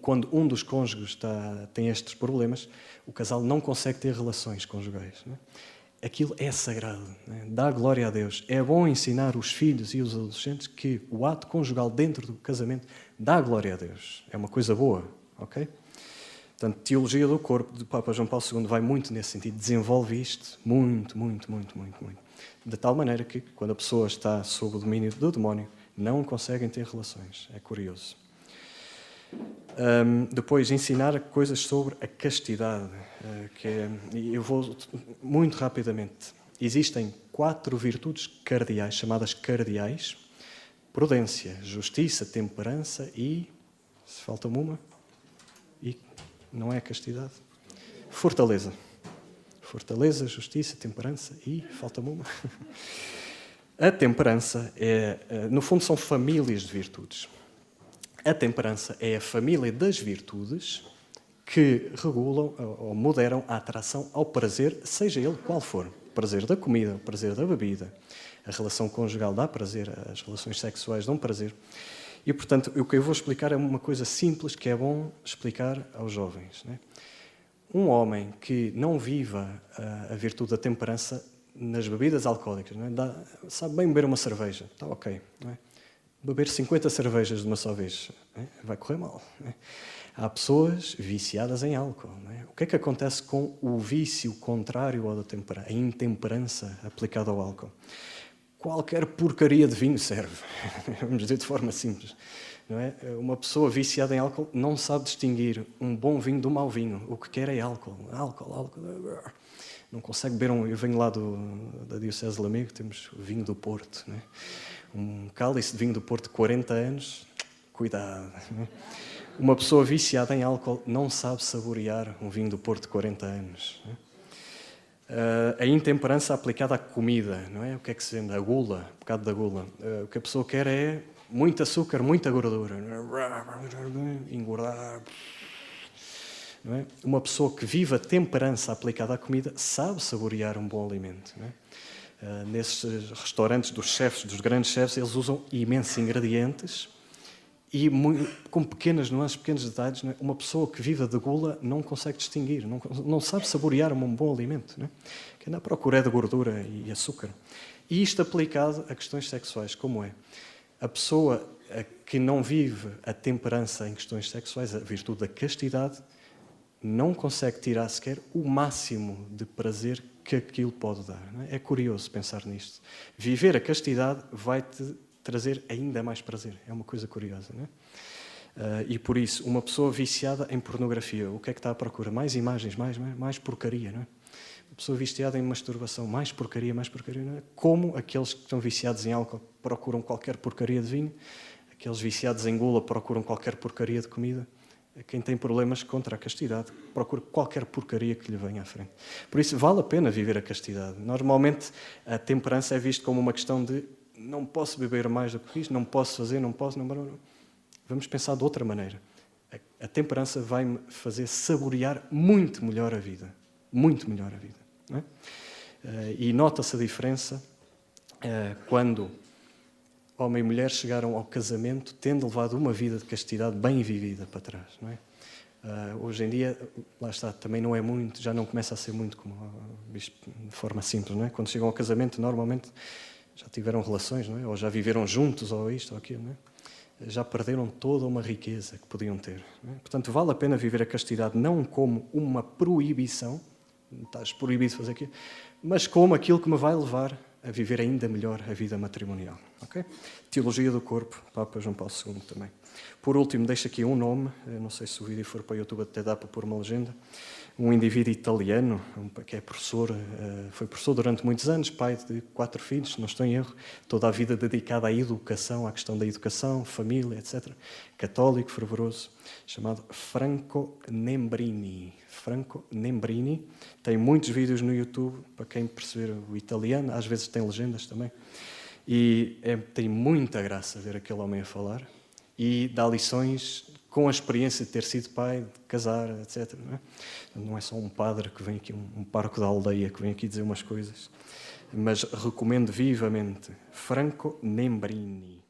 quando um dos cônjuges tem estes problemas, o casal não consegue ter relações conjugais. Não é? Aquilo é sagrado, né? Dá glória a Deus. É bom ensinar os filhos e os adolescentes que o ato conjugal dentro do casamento dá glória a Deus. É uma coisa boa, ok? Portanto, teologia do corpo do Papa João Paulo II vai muito nesse sentido, desenvolve isto muito. De tal maneira que, quando a pessoa está sob o domínio do demónio, não conseguem ter relações. É curioso. Depois, ensinar coisas sobre a castidade, eu vou muito rapidamente. Existem 4 virtudes cardeais, chamadas cardeais: prudência, justiça, temperança e, se falta-me uma, e não é a castidade, fortaleza. Fortaleza, justiça, temperança e, falta-me uma. A temperança no fundo, são famílias de virtudes. A temperança é a família das virtudes que regulam ou moderam a atração ao prazer, seja ele qual for. O prazer da comida, o prazer da bebida, a relação conjugal dá prazer, as relações sexuais dão prazer. E, portanto, o que eu vou explicar é uma coisa simples que é bom explicar aos jovens. Né? Um homem que não viva a virtude da temperança nas bebidas alcoólicas, não é? Sabe bem beber uma cerveja, está ok, não é? Beber 50 cervejas de uma só vez, vai correr mal. Há pessoas viciadas em álcool. O que é que acontece com o vício contrário ao da temperança, a intemperança aplicada ao álcool? Qualquer porcaria de vinho serve, vamos dizer de forma simples. Não é? Uma pessoa viciada em álcool não sabe distinguir um bom vinho de um mau vinho. O que quer é álcool. Álcool. Não consegue beber Eu venho lá da Diocese de Lamego, temos o vinho do Porto. Não é? Um cálice de vinho do Porto de 40 anos, cuidado. Não é? Uma pessoa viciada em álcool não sabe saborear um vinho do Porto de 40 anos. Não é? A intemperança aplicada à comida, não é? O que é que se vende? A gula, o bocado da gula. O que a pessoa quer é muito açúcar, muita gordura. Engordar. Não é? Uma pessoa que vive a temperança aplicada à comida sabe saborear um bom alimento. Não é? Nesses restaurantes dos chefes, dos grandes chefes, eles usam imensos ingredientes e com pequenas nuances, pequenos detalhes. Não é? Uma pessoa que vive de gula não consegue distinguir, não sabe saborear um bom alimento. Não é? Que anda à procura de gordura e açúcar. E isto aplicado a questões sexuais, como é? A pessoa que não vive a temperança em questões sexuais, a virtude da castidade, não consegue tirar sequer o máximo de prazer que aquilo pode dar. Não é? É curioso pensar nisto. Viver a castidade vai-te trazer ainda mais prazer. É uma coisa curiosa. Não é? E por isso, uma pessoa viciada em pornografia, o que é que está à procura? Mais imagens, mais porcaria. Não é? Uma pessoa viciada em masturbação, mais porcaria. Não é? Como aqueles que estão viciados em álcool procuram qualquer porcaria de vinho, aqueles viciados em gula procuram qualquer porcaria de comida. Quem tem problemas contra a castidade procura qualquer porcaria que lhe venha à frente. Por isso, vale a pena viver a castidade. Normalmente, a temperança é vista como uma questão de não posso beber mais do que isto, não posso fazer, não posso... Não. Vamos pensar de outra maneira. A temperança vai-me fazer saborear muito melhor a vida. Muito melhor a vida. Não é? E nota-se a diferença quando homem e mulher chegaram ao casamento tendo levado uma vida de castidade bem vivida para trás, não é? Hoje em dia, lá está, também não é muito, já não começa a ser muito como de forma simples, não é? Quando chegam ao casamento, normalmente já tiveram relações, não é? Ou já viveram juntos, ou isto ou aquilo, não é? Já perderam toda uma riqueza que podiam ter. Não é? Portanto, vale a pena viver a castidade não como uma proibição, estás proibido de fazer aquilo, mas como aquilo que me vai levar a viver ainda melhor a vida matrimonial. Okay? Teologia do corpo, Papa João Paulo II também. Por último, deixo aqui um nome, eu não sei se o vídeo for para o YouTube até dá para pôr uma legenda, um indivíduo italiano, que é professor, foi professor durante muitos anos, pai de 4 filhos, não estou em erro, toda a vida dedicada à educação, à questão da educação, família, etc. Católico, fervoroso, chamado Franco Nembrini. Franco Nembrini. Tem muitos vídeos no YouTube, para quem perceber o italiano, às vezes tem legendas também. E tem muita graça ver aquele homem a falar e dá lições com a experiência de ter sido pai, de casar, etc. Não é só um padre que vem aqui, um parco da aldeia que vem aqui dizer umas coisas. Mas recomendo vivamente Franco Nembrini.